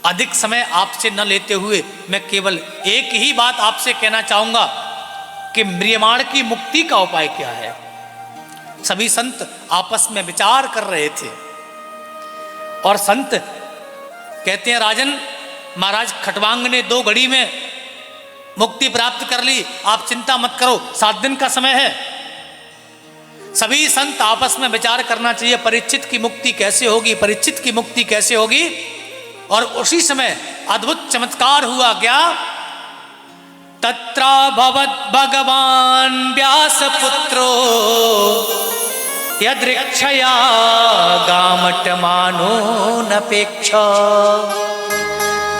अधिक समय आपसे न लेते हुए मैं केवल एक ही बात आपसे कहना चाहूंगा कि म्रियमाण की मुक्ति का उपाय क्या है। सभी संत आपस में विचार कर रहे थे और संत कहते हैं, राजन महाराज खटवांग ने 2 घड़ी में मुक्ति प्राप्त कर ली, आप चिंता मत करो, 7 दिन का समय है। सभी संत आपस में विचार करना चाहिए, परीक्षित की मुक्ति कैसे होगी, परीक्षित की मुक्ति कैसे होगी। और उसी समय अद्भुत चमत्कार हुआ। क्या? तत्रा भवत भगवान व्यास पुत्रो यदृक्षया गामट मानो नपेक्ष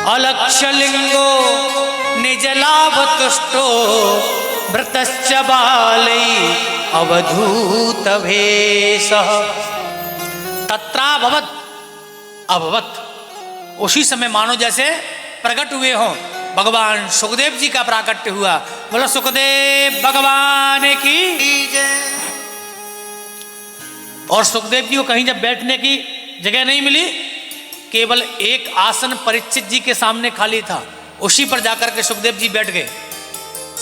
अलक्षलिंगो निजलाभ तुष्टो भृतश्च बालै अवधूत भेष। तत्रा भवत अभवत, उसी समय मानो जैसे प्रकट हुए हों। भगवान सुखदेव जी का प्राकट्य हुआ। बोलो सुखदेव भगवान की जय। और सुखदेव जी को कहीं जब बैठने की जगह नहीं मिली, केवल एक आसन परीक्षित जी के सामने खाली था, उसी पर जाकर के सुखदेव जी बैठ गए।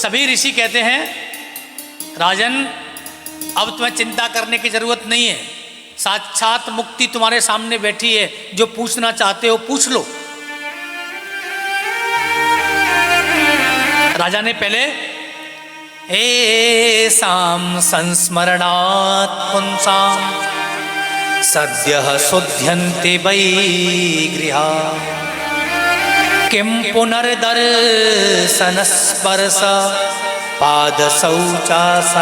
सभी ऋषि कहते हैं, राजन अब तुम्हें चिंता करने की जरूरत नहीं है, साक्षात मुक्ति तुम्हारे सामने बैठी है, जो पूछना चाहते हो पूछ लो। राजा ने पहले एसाम संस्मरणात् पुंसाम सद्यः शुध्यन्ते वै गृहा किं पुनर्दर्शन स्पर्श पाद शौचासनादिभिः।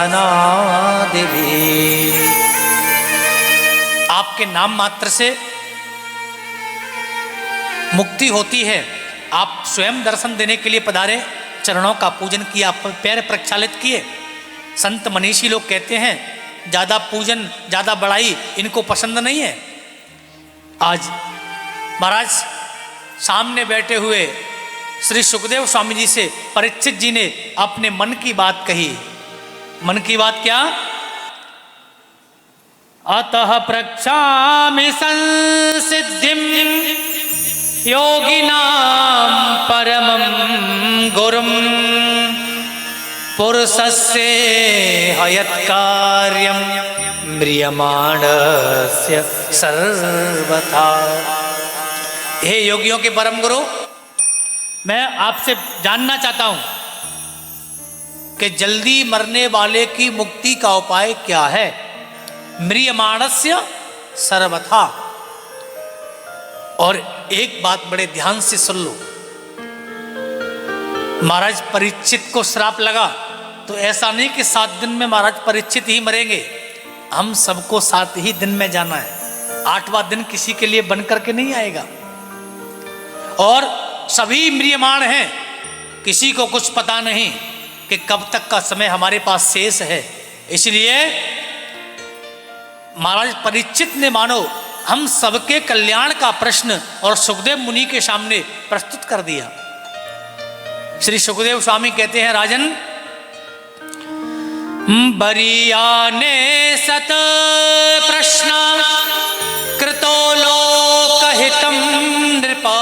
आपके नाम मात्र से मुक्ति होती है। आप स्वयं दर्शन देने के लिए पधारे, चरणों का पूजन किया, पैर प्रक्षालित किए। संत मनीषी लोग कहते हैं, ज़्यादा पूजन ज़्यादा बड़ाई इनको पसंद नहीं है। आज महाराज सामने बैठे हुए श्री सुखदेव स्वामी जी से परीक्षित जी ने अपने मन की बात कही। मन की बात क्या? अतः प्रक्षामि संसिद्धिं योगिनां परमं गुरुं पुरुषस्य हयत्कार्यं म्रियमाणस्य सर्वथा। हे योगियों के परम गुरु, मैं आपसे जानना चाहता हूं कि जल्दी मरने वाले की मुक्ति का उपाय क्या है। म्रियमाणस्य सर्वथा। और एक बात बड़े ध्यान से सुन लो, महाराज परीक्षित को श्राप लगा तो ऐसा नहीं कि 7 दिन में महाराज परीक्षित ही मरेंगे। हम सबको 7 ही दिन में जाना है, 8वां दिन किसी के लिए बन करके नहीं आएगा। और सभी म्रियमाण हैं, किसी को कुछ पता नहीं कि कब तक का समय हमारे पास शेष है। इसलिए महाराज परीक्षित ने मानो हम सबके कल्याण का प्रश्न और सुखदेव मुनि के सामने प्रस्तुत कर दिया। श्री सुखदेव स्वामी कहते हैं, राजन बरियाने सत प्रश्न कृतो लोकहितम नृपा।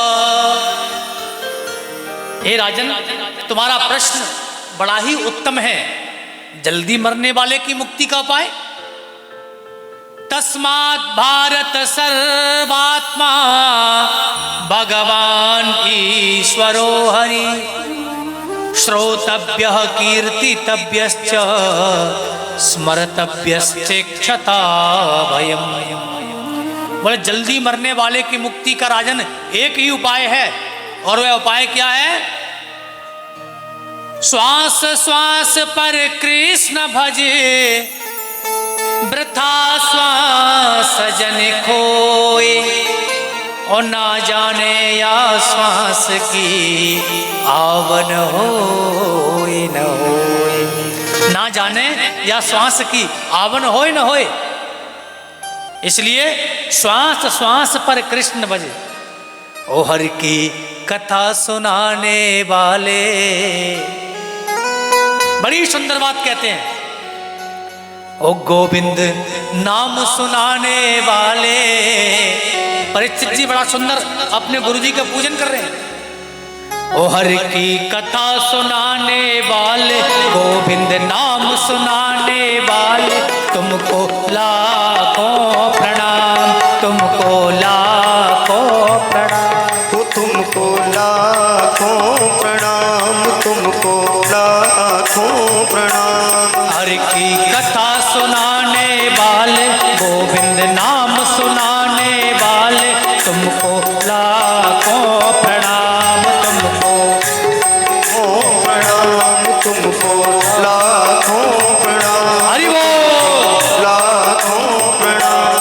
हे राजन, तुम्हारा प्रश्न बड़ा ही उत्तम है। जल्दी मरने वाले की मुक्ति का उपाय? तस्मात् भारत सर्वात्मा भगवान ईश्वरो हरि श्रोतव्यः कीर्तितव्यश्च स्मर्तव्यश्चेक्षता भयम्। बोले जल्दी मरने वाले की मुक्ति का राजन एक ही उपाय है, और वह उपाय क्या है? श्वास श्वास पर कृष्ण भजे वृथा श्वास जन खोए। और ना जाने या श्वास की आवन होए न होए, ना जाने या श्वास की आवन होए न होए। इसलिए श्वास श्वास पर कृष्ण भजे। ओ हर की कथा सुनाने वाले, बड़ी सुंदर बात कहते हैं। ओ गोविंद नाम सुनाने वाले। परीक्षित जी बड़ा सुंदर अपने गुरु जी का पूजन कर रहे हैं। ओ हर की कथा सुनाने वाले, गोविंद नाम सुनाने वाले, तुमको लाखों प्रणाम, तुमको लाखों प्रणाम, तुमको लाखों प्रणाम, तुमको लाखों प्रणाम। हर की कथा सुनाने वाले, गोविंद नाम सुनाने वाले, तुमको लाखों प्रणाम, तुमको प्रणाम, तुमको लाखों प्रणाम। हरि बोल। लाखों प्रणाम।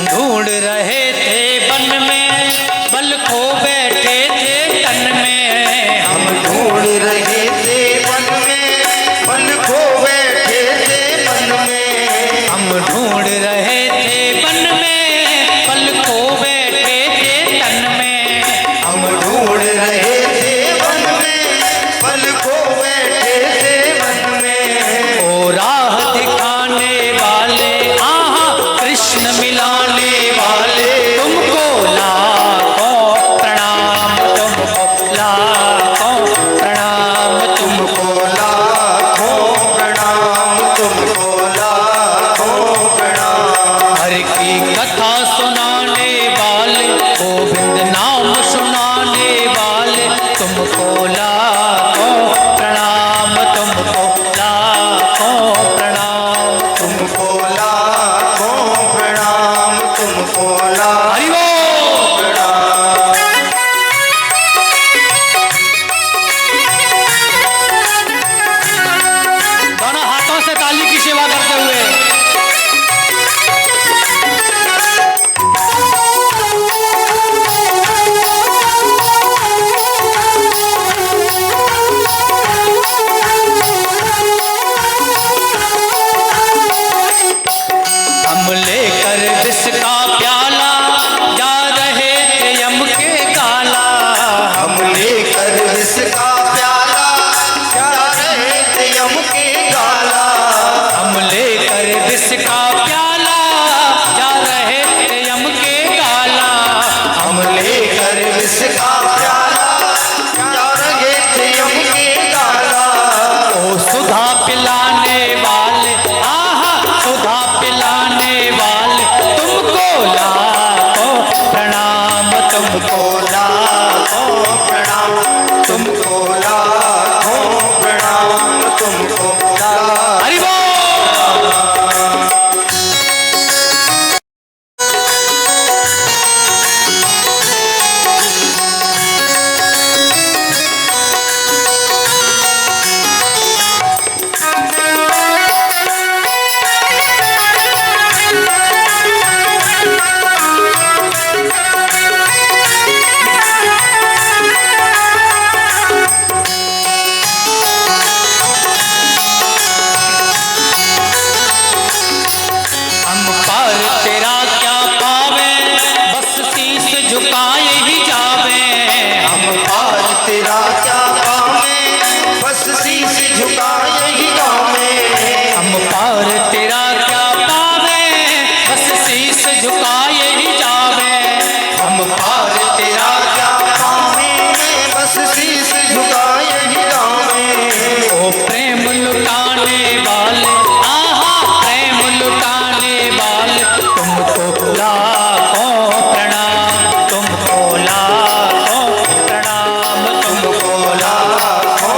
ढूंढ रहे थे वन में, बल खो बैठे थे तन में। हम ढूंढ रहे थे वन में, बल खो बैठे थे मन में। हम ढूंढ रहे थे वन में, बल खो बैठे थे तन में। हम ढूंढ रहे थे वन में, बल खो बैठे थे मन में। ओ राह दिखाने वाले, आहा कृष्ण मिलाने वाले, तुमको लाखों प्रणाम, तुमको लाखों प्रणाम, तुमको लाखों प्रणाम, तुमको लाखों प्रणाम। हर की कथा सुनाने वाले, गोविंद नाम सुनाने वाले, तुमको लाखों प्रणाम, तुमको लाखों प्रणाम। तुमको लाखों प्रणाम, तुमको हरि लाखों बोल। प्रणाम। दोनों हाथों से ताली की सेवा करते हुए हम लेकर विष का प्याला, जा रहे थे यम के काला। हम लेकर विष का प्याला, जा रहे थे यम के गाला। हम लेकर विष का प्याला, जा रहे थे यम के काला। हम लेकर विष का प्याला, जा रहे थे यम के गाला। ओ सुधा पिलाने वाले, आहा सुधा पिलाने वाले, तुमको लाखों प्रणाम, तुमको लाखों प्रणाम, तुमको लाखों प्रणाम, तुमको लाखों। हरि बोल। हम पर तेरा क्या पावे, बस शीश झुकाए ही जावे। हम पार तेरा क्या पावे, बस शीश झुकाए ही गावे। हम पार तेरा क्या पावे, बस शीश झुकाए ही जावे। हम पार तेरा क्या पावे, बस शीश झुकाए ही गावे। ओ प्रेम लुटाने वाले, आहा प्रेम लुटाने वाले, तुमको लाखों प्रणाम, तुमको लाखों प्रणाम, तुमको तुमको लाखों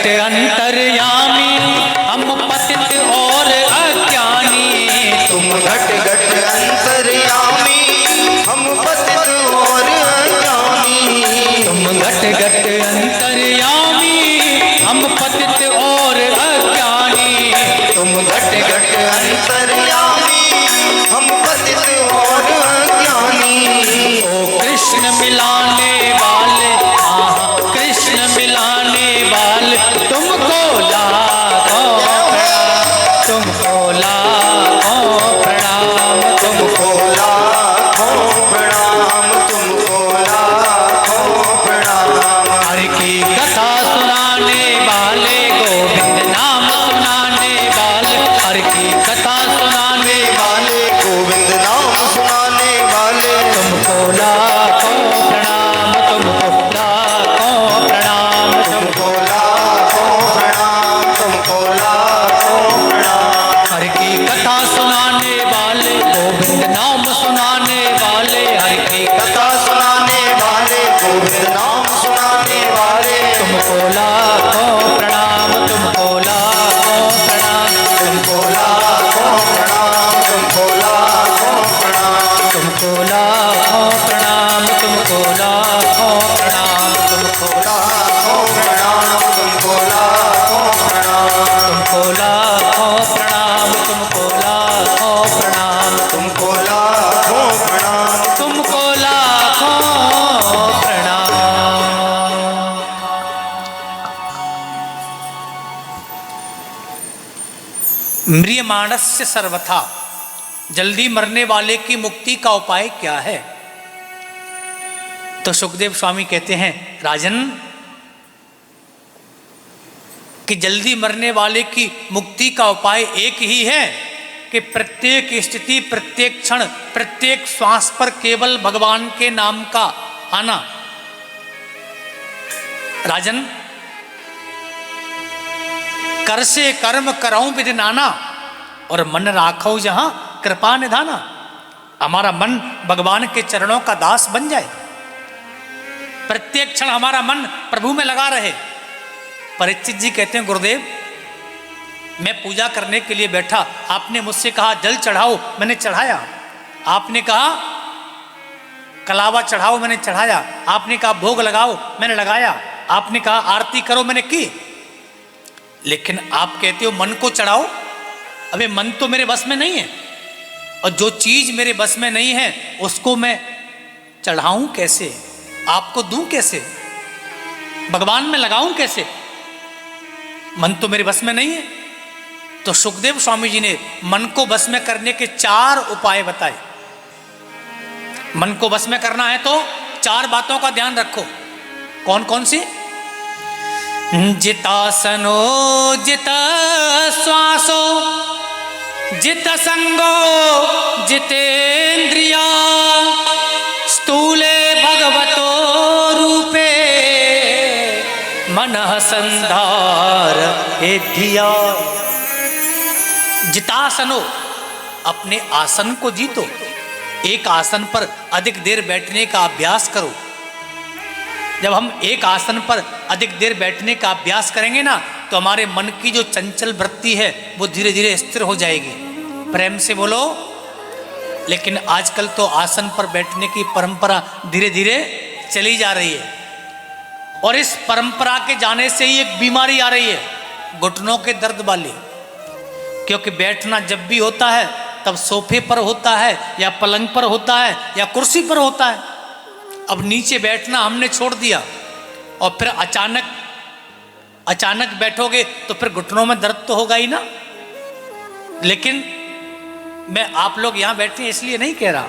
घट अंतर्यामी हम पतित और अज्ञानी। तुम घट घट अंतर्यामी हम पतित और अज्ञानी। तुम घट घट अंतर्यामी हम पतित और अज्ञानी। तुम घट घट अंतर्यामी हम पतित और अज्ञानी। ओ कृष्ण मिलाने वाले, हाँ कृष्ण मिलाने वाले, तुमको लाखों प्रणाम, तुमको लाखों प्रणाम, तुमको लाखों प्रणाम, तुमको लाखों प्रणाम। हरि की कथा सुनाने वाले, गोविंद नाम सुनाने वाले, हरि की कथा सुनाने वाले, गोविंद नाम सुनाने वाले। तुमको लाखों प्रणाम, तुमको लाखों प्रणाम, तुमको लाखों प्रणाम, तुमको लाखों प्रणाम। हरि की कथा सुनाने वाले, गोविंद नाम सुनाने वाले, हरि की कथा सुनाने वाले, गोविंद नाम सुनाने वाले। तुमको लाखों प्रणाम, तुमको लाखों प्रणाम, तुमको लाखों प्रणाम, तुमको लाखों प्रणाम। तुमको लाखों प्रणाम, तुमको लाखों प्रणाम, तुमको लाखों प्रणाम, तुमको लाखों प्रणाम। तुमको लाखों प्रणाम, तुमको लाखों प्रणाम, तुमको लाखों प्रणाम। तुमको लाखों प्रणाम। म्रियमाणस्य सर्वथा, जल्दी मरने वाले की मुक्ति का उपाय क्या है? तो सुखदेव स्वामी कहते हैं, राजन कि जल्दी मरने वाले की मुक्ति का उपाय एक ही है कि प्रत्येक स्थिति, प्रत्येक क्षण, प्रत्येक श्वास पर केवल भगवान के नाम का आना। राजन, कर से कर्म करऊं विधि नाना, और मन राखो जहां कृपा निधाना। हमारा मन भगवान के चरणों का दास बन जाए, प्रत्येक क्षण हमारा मन प्रभु में लगा रहे। परीक्षित जी कहते हैं, गुरुदेव मैं पूजा करने के लिए बैठा, आपने मुझसे कहा जल चढ़ाओ, मैंने चढ़ाया। आपने कहा कलावा चढ़ाओ, मैंने चढ़ाया। आपने कहा भोग लगाओ, मैंने लगाया। आपने कहा आरती करो, मैंने की। लेकिन आप कहते हो मन को चढ़ाओ। अबे मन तो मेरे बस में नहीं है, और जो चीज मेरे बस में नहीं है उसको मैं चढ़ाऊं कैसे, आपको दूं कैसे, भगवान में लगाऊं कैसे? मन तो मेरे बस में नहीं है। तो सुखदेव स्वामी जी ने मन को बस में करने के 4 उपाय बताए। मन को बस में करना है तो 4 बातों का ध्यान रखो। कौन कौन सी? जितासनो जित श्वासो जित संगो जितेन्द्रिया स्थूले भगवतो रूपे मनः संधार धिया। जितासनो, अपने आसन को जीतो। एक आसन पर अधिक देर बैठने का अभ्यास करो। जब हम एक आसन पर अधिक देर बैठने का अभ्यास करेंगे ना, तो हमारे मन की जो चंचल वृत्ति है वो धीरे धीरे स्थिर हो जाएगी। प्रेम से बोलो। लेकिन आजकल तो आसन पर बैठने की परंपरा धीरे धीरे चली जा रही है, और इस परंपरा के जाने से ही एक बीमारी आ रही है, घुटनों के दर्द वाली। क्योंकि बैठना जब भी होता है तब सोफे पर होता है, या पलंग पर होता है, या कुर्सी पर होता है। अब नीचे बैठना हमने छोड़ दिया, और फिर अचानक बैठोगे तो फिर घुटनों में दर्द तो होगा ही ना। लेकिन मैं आप लोग यहाँ बैठे हैं इसलिए नहीं कह रहा।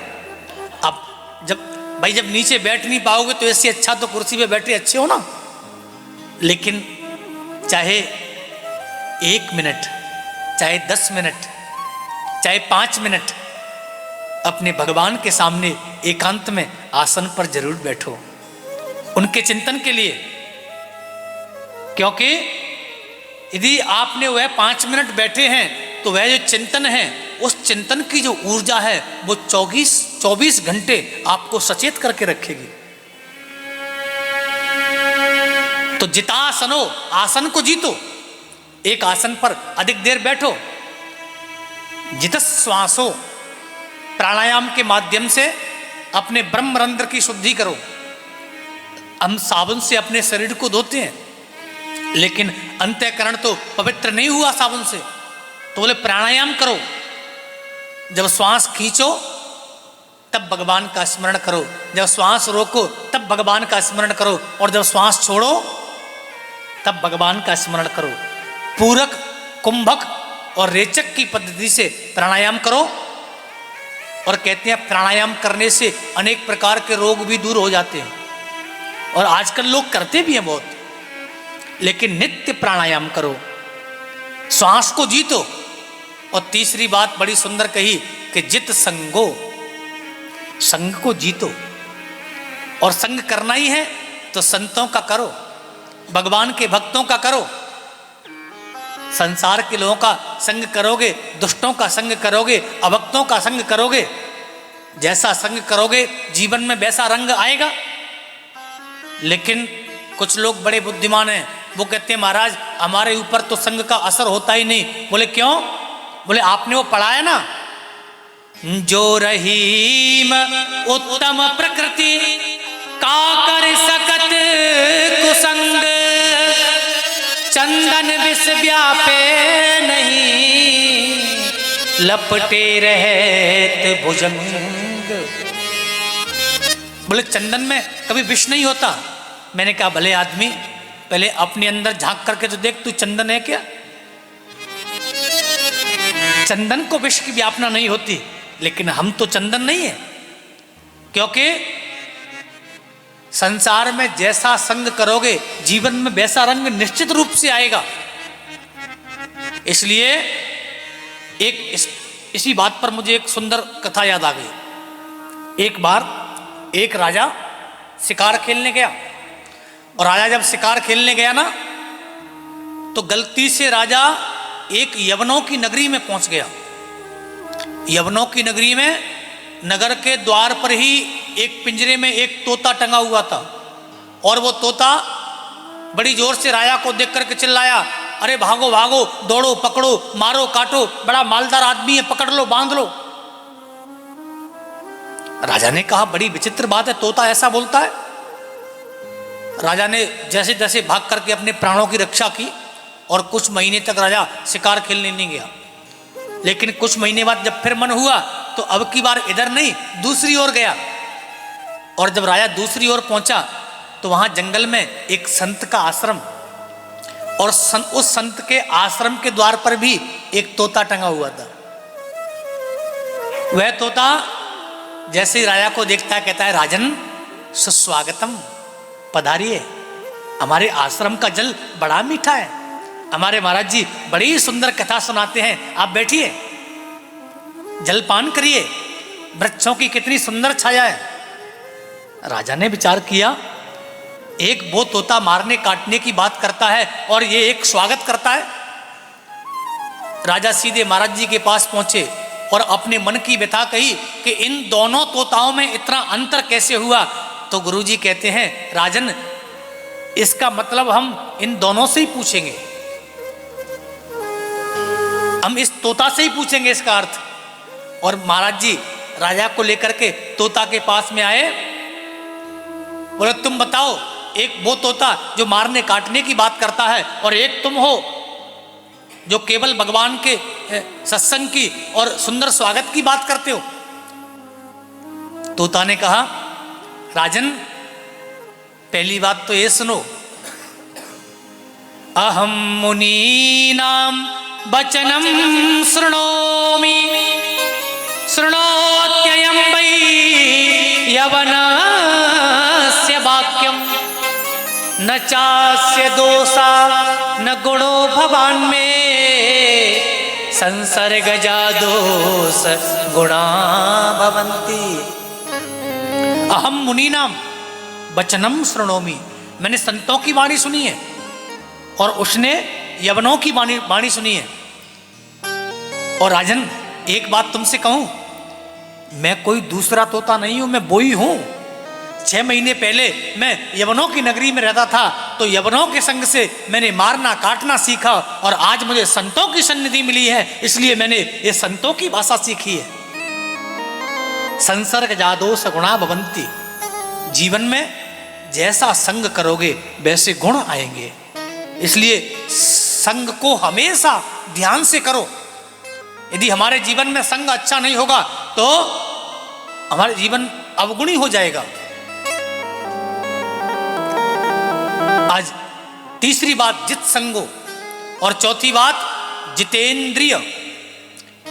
अब जब नीचे बैठ नहीं पाओगे तो इससे अच्छा तो कुर्सी पे बैठे अच्छे हो ना। लेकिन चाहे 1 मिनट, चाहे 10 मिनट, चाहे 5 मिनट अपने भगवान के सामने एकांत में आसन पर जरूर बैठो, उनके चिंतन के लिए। क्योंकि यदि आपने वह 5 मिनट बैठे हैं तो वह जो चिंतन है, उस चिंतन की जो ऊर्जा है वो 24 घंटे आपको सचेत करके रखेगी। तो जितासनो, आसन को जीतो, एक आसन पर अधिक देर बैठो। जितस श्वासो, प्राणायाम के माध्यम से अपने ब्रह्मरंध्र की शुद्धि करो। हम साबुन से अपने शरीर को धोते हैं, लेकिन अंतःकरण तो पवित्र नहीं हुआ साबुन से, तो बोले प्राणायाम करो। जब श्वास खींचो तब भगवान का स्मरण करो, जब श्वास रोको तब भगवान का स्मरण करो, और जब श्वास छोड़ो तब भगवान का स्मरण करो। पूरक, कुंभक और रेचक की पद्धति से प्राणायाम करो। और कहते हैं प्राणायाम करने से अनेक प्रकार के रोग भी दूर हो जाते हैं, और आजकल लोग करते भी हैं बहुत, लेकिन नित्य प्राणायाम करो, श्वास को जीतो। और तीसरी बात बड़ी सुंदर कही कि जित संगो, संग को जीतो। और संग करना ही है तो संतों का करो, भगवान के भक्तों का करो। संसार के लोगों का संग करोगे, दुष्टों का संग करोगे, अभक्तों का संग करोगे, जैसा संग करोगे जीवन में वैसा रंग आएगा। लेकिन कुछ लोग बड़े बुद्धिमान हैं, वो कहते हैं महाराज हमारे ऊपर तो संग का असर होता ही नहीं। बोले क्यों? बोले आपने वो पढ़ा है ना, जो रहीम उत्तम प्रकृति का कर सकत कुसंग, चंदन विष व्यापे नहीं, लपटे रहत भुजंग। बोले चंदन में कभी विष नहीं होता। मैंने कहा भले आदमी, पहले अपने अंदर झांक करके तो देख, तू चंदन है क्या? चंदन को विष की व्यापना नहीं होती, लेकिन हम तो चंदन नहीं है, क्योंकि संसार में जैसा संग करोगे जीवन में वैसा रंग निश्चित रूप से आएगा। इसलिए इसी बात पर मुझे एक सुंदर कथा याद आ गई। एक बार एक राजा शिकार खेलने गया, और राजा जब शिकार खेलने गया ना, तो गलती से राजा एक यवनों की नगरी में पहुंच गया। यवनों की नगरी में नगर के द्वार पर ही एक पिंजरे में एक तोता टंगा हुआ था, और वो तोता बड़ी जोर से राजा को देख करके चिल्लाया, अरे भागो भागो, दौड़ो, पकड़ो, मारो, काटो, बड़ा मालदार आदमी है, पकड़ लो, बांध लो। राजा ने कहा बड़ी विचित्र बात है, तोता ऐसा बोलता है। राजा ने जैसे जैसे भाग करके अपने प्राणों की रक्षा की, और कुछ महीने तक राजा शिकार खेलने नहीं गया। लेकिन कुछ महीने बाद जब फिर मन हुआ, तो अब की बार इधर नहीं दूसरी ओर गया। और जब राजा दूसरी ओर पहुंचा, तो वहां जंगल में एक संत का आश्रम, और उस संत के आश्रम के द्वार पर भी एक तोता टंगा हुआ था। वह तोता जैसे ही राजा को देखता है, कहता है राजन सुस्वागतम, पधारिए, हमारे आश्रम का जल बड़ा मीठा है, हमारे महाराज जी बड़ी सुंदर कथा सुनाते हैं, आप बैठिए, जलपान करिए, वृक्षों की कितनी सुंदर छाया है। राजा ने विचार किया, एक वो तोता मारने काटने की बात करता है, और ये एक स्वागत करता है। राजा सीधे महाराज जी के पास पहुंचे और अपने मन की व्यथा कही कि इन दोनों तोताओं में इतना अंतर कैसे हुआ। तो गुरुजी कहते हैं राजन, इसका मतलब हम इन दोनों से ही पूछेंगे, हम इस तोता से ही पूछेंगे इसका अर्थ। और महाराज जी राजा को लेकर के तोता के पास में आए, बोले तुम बताओ, एक वो तोता जो मारने काटने की बात करता है, और एक तुम हो जो केवल भगवान के सत्संग की और सुंदर स्वागत की बात करते हो। तोता ने कहा राजन, पहली बात तो ये सुनो, अहम मुनीनाम वचनम शृणोमि, शृणोत्ययं वै यवनस्य वाक्यम, न चास्य दोषा न गुणो भवान में, संसर्गजा दोष गुणा भवन्ति। अहम मुनीनाम वचनम शृणोमि, मैंने संतों की वाणी सुनी है, और उसने यवनों की वाणी सुनी है। और राजन एक बात तुमसे कहूं, मैं कोई दूसरा तोता नहीं हूं, मैं वो ही हूं 6 महीने पहले मैं यवनों की नगरी में रहता था, तो यवनों के संग से मैंने मारना काटना सीखा, और आज मुझे संतों की सन्निधि मिली है, इसलिए मैंने ये संतों की भाषा सीखी है। संसर्ग जादोष गुणा भवंती, जीवन में जैसा संग करोगे वैसे गुण आएंगे, इसलिए संग को हमेशा ध्यान से करो। यदि हमारे जीवन में संग अच्छा नहीं होगा तो हमारे जीवन अवगुणी हो जाएगा। आज तीसरी बात जित संगो, और चौथी बात जितेंद्रिय,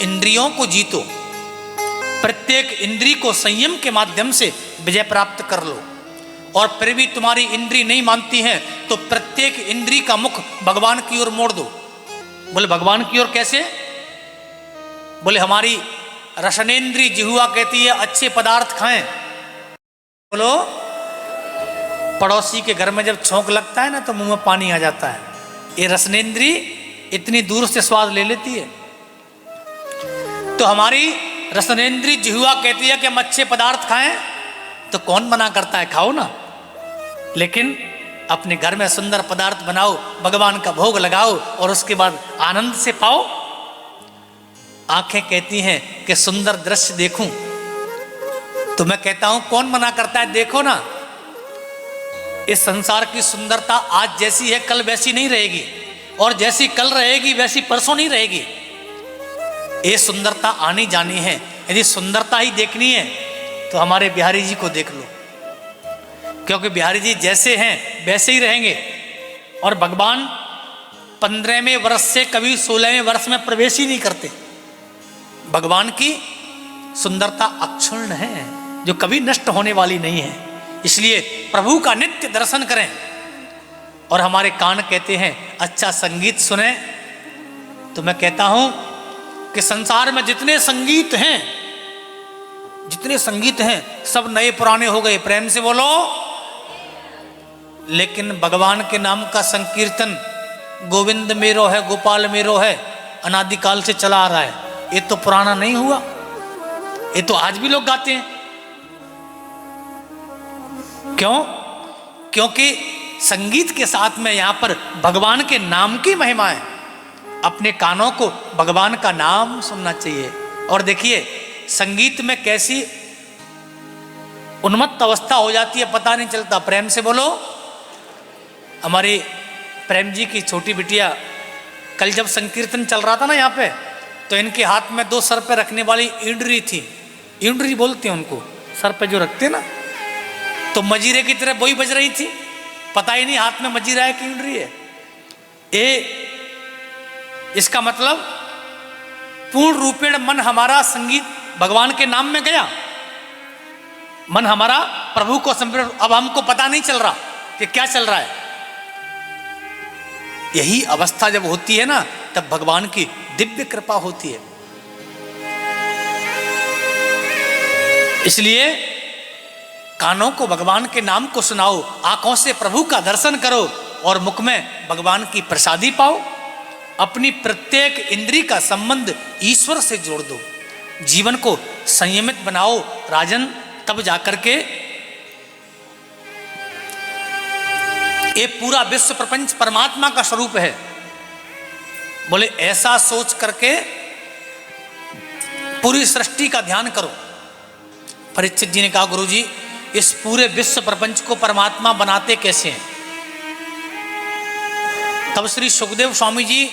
इंद्रियों को जीतो। प्रत्येक इंद्री को संयम के माध्यम से विजय प्राप्त कर लो, और फिर भी तुम्हारी इंद्री नहीं मानती है तो प्रत्येक इंद्री का मुख भगवान की ओर मोड़ दो। बोले भगवान की ओर कैसे? बोले हमारी रसनेन्द्री जिह्वा कहती है अच्छे पदार्थ खाएं। बोलो पड़ोसी के घर में जब छौंक लगता है ना तो मुंह में पानी आ जाता है, ये रसनेन्द्री इतनी दूर से स्वाद ले लेती है। तो हमारी रसनेन्द्री जिह्वा कहती है कि हम अच्छे पदार्थ खाएं, तो कौन मना करता है? खाओ ना, लेकिन अपने घर में सुंदर पदार्थ बनाओ, भगवान का भोग लगाओ और उसके बाद आनंद से पाओ। आंखें कहती हैं कि सुंदर दृश्य देखूं, तो मैं कहता हूं कौन मना करता है? देखो ना, इस संसार की सुंदरता आज जैसी है कल वैसी नहीं रहेगी, और जैसी कल रहेगी वैसी परसों नहीं रहेगी। ये सुंदरता आनी जानी है। यदि सुंदरता ही देखनी है तो हमारे बिहारी जी को देख लो, क्योंकि बिहारी जी जैसे हैं वैसे ही रहेंगे, और भगवान 15वें वर्ष से कभी 16वें वर्ष में प्रवेश ही नहीं करते। भगवान की सुंदरता अक्षुण्ण है, जो कभी नष्ट होने वाली नहीं है। इसलिए प्रभु का नित्य दर्शन करें। और हमारे कान कहते हैं अच्छा संगीत सुने, तो मैं कहता हूं कि संसार में जितने संगीत हैं सब नए पुराने हो गए। प्रेम से बोलो। लेकिन भगवान के नाम का संकीर्तन गोविंद मेरो है, गोपाल मेरो है, अनादिकाल से चला आ रहा है। ये तो पुराना नहीं हुआ, ये तो आज भी लोग गाते हैं। क्यों? क्योंकि संगीत के साथ में यहां पर भगवान के नाम की महिमा है। अपने कानों को भगवान का नाम सुनना चाहिए। और देखिए संगीत में कैसी उन्मत्त अवस्था हो जाती है, पता नहीं चलता। प्रेम से बोलो। हमारी प्रेम जी की छोटी बिटिया, कल जब संकीर्तन चल रहा था ना यहाँ पे, तो इनके हाथ में 2 सर पे रखने वाली ईंडरी थी। ईंडरी बोलते हैं उनको, सर पे जो रखते ना, तो मजीरे की तरह वही बज रही थी। पता ही नहीं हाथ में मजीरा है कि ईंडरी है। इसका मतलब पूर्ण रूपेण मन हमारा संगीत भगवान के नाम में गया, मन हमारा प्रभु को समर्पित। अब हमको पता नहीं चल रहा कि क्या चल रहा है। यही अवस्था जब होती है ना, तब भगवान की दिव्य कृपा होती है। इसलिए कानों को भगवान के नाम को सुनाओ, आंखों से प्रभु का दर्शन करो, और मुख में भगवान की प्रसादी पाओ। अपनी प्रत्येक इंद्री का संबंध ईश्वर से जोड़ दो। जीवन को संयमित बनाओ राजन, तब जाकर के ये पूरा विश्व प्रपंच परमात्मा का स्वरूप है। बोले ऐसा सोच करके पूरी सृष्टि का ध्यान करो। परीक्षित जी ने कहा गुरुजी, इस पूरे विश्व प्रपंच को परमात्मा बनाते कैसे हैं? तब श्री सुखदेव स्वामी जी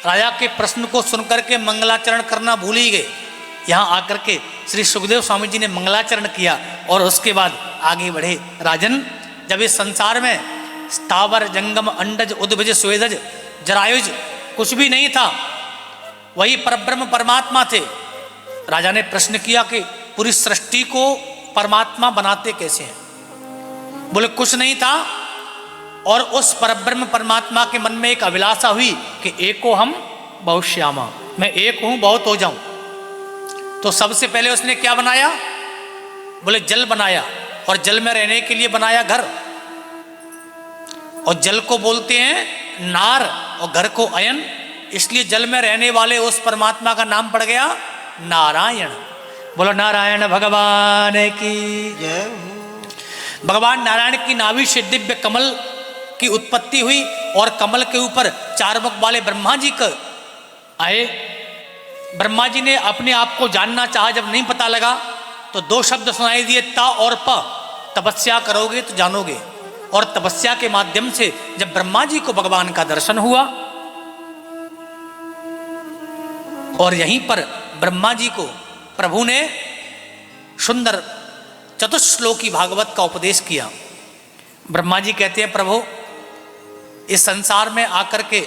राजा के प्रश्न को सुनकर के मंगलाचरण करना भूल ही गए। यहाँ आकर के श्री सुखदेव स्वामी जी ने मंगलाचरण किया और उसके बाद आगे बढ़े। राजन, जब इस संसार में स्थावर जंगम अंडज उद्भिज स्वेदज जरायुज कुछ भी नहीं था, वही परब्रह्म परमात्मा थे। राजा ने प्रश्न किया कि पूरी सृष्टि को परमात्मा बनाते कैसे हैं? बोले कुछ नहीं था, और उस परब्रह्म परमात्मा के मन में एक अभिलाषा हुई कि एको हम बहुश्यामा, मैं एक हूं बहुत हो जाऊं। तो सबसे पहले उसने क्या बनाया? बोले जल बनाया, और जल में रहने के लिए बनाया घर। और जल को बोलते हैं नार और घर को अयन, इसलिए जल में रहने वाले उस परमात्मा का नाम पड़ गया नारायण। बोलो नारायण भगवान की जय। भगवान नारायण की नाभि से दिव्य कमल की उत्पत्ति हुई और कमल के ऊपर 4 मुख वाले ब्रह्मा जी का आए। ब्रह्मा जी ने अपने आप को जानना चाहा, जब नहीं पता लगा तो 2 शब्द सुनाई दिए, ता और प। तपस्या करोगे तो जानोगे। और तपस्या के माध्यम से जब ब्रह्मा जी को भगवान का दर्शन हुआ और यहीं पर ब्रह्मा जी को प्रभु ने सुंदर चतुश्लोकी भागवत का उपदेश किया। ब्रह्मा जी कहते हैं, प्रभु इस संसार में आकर के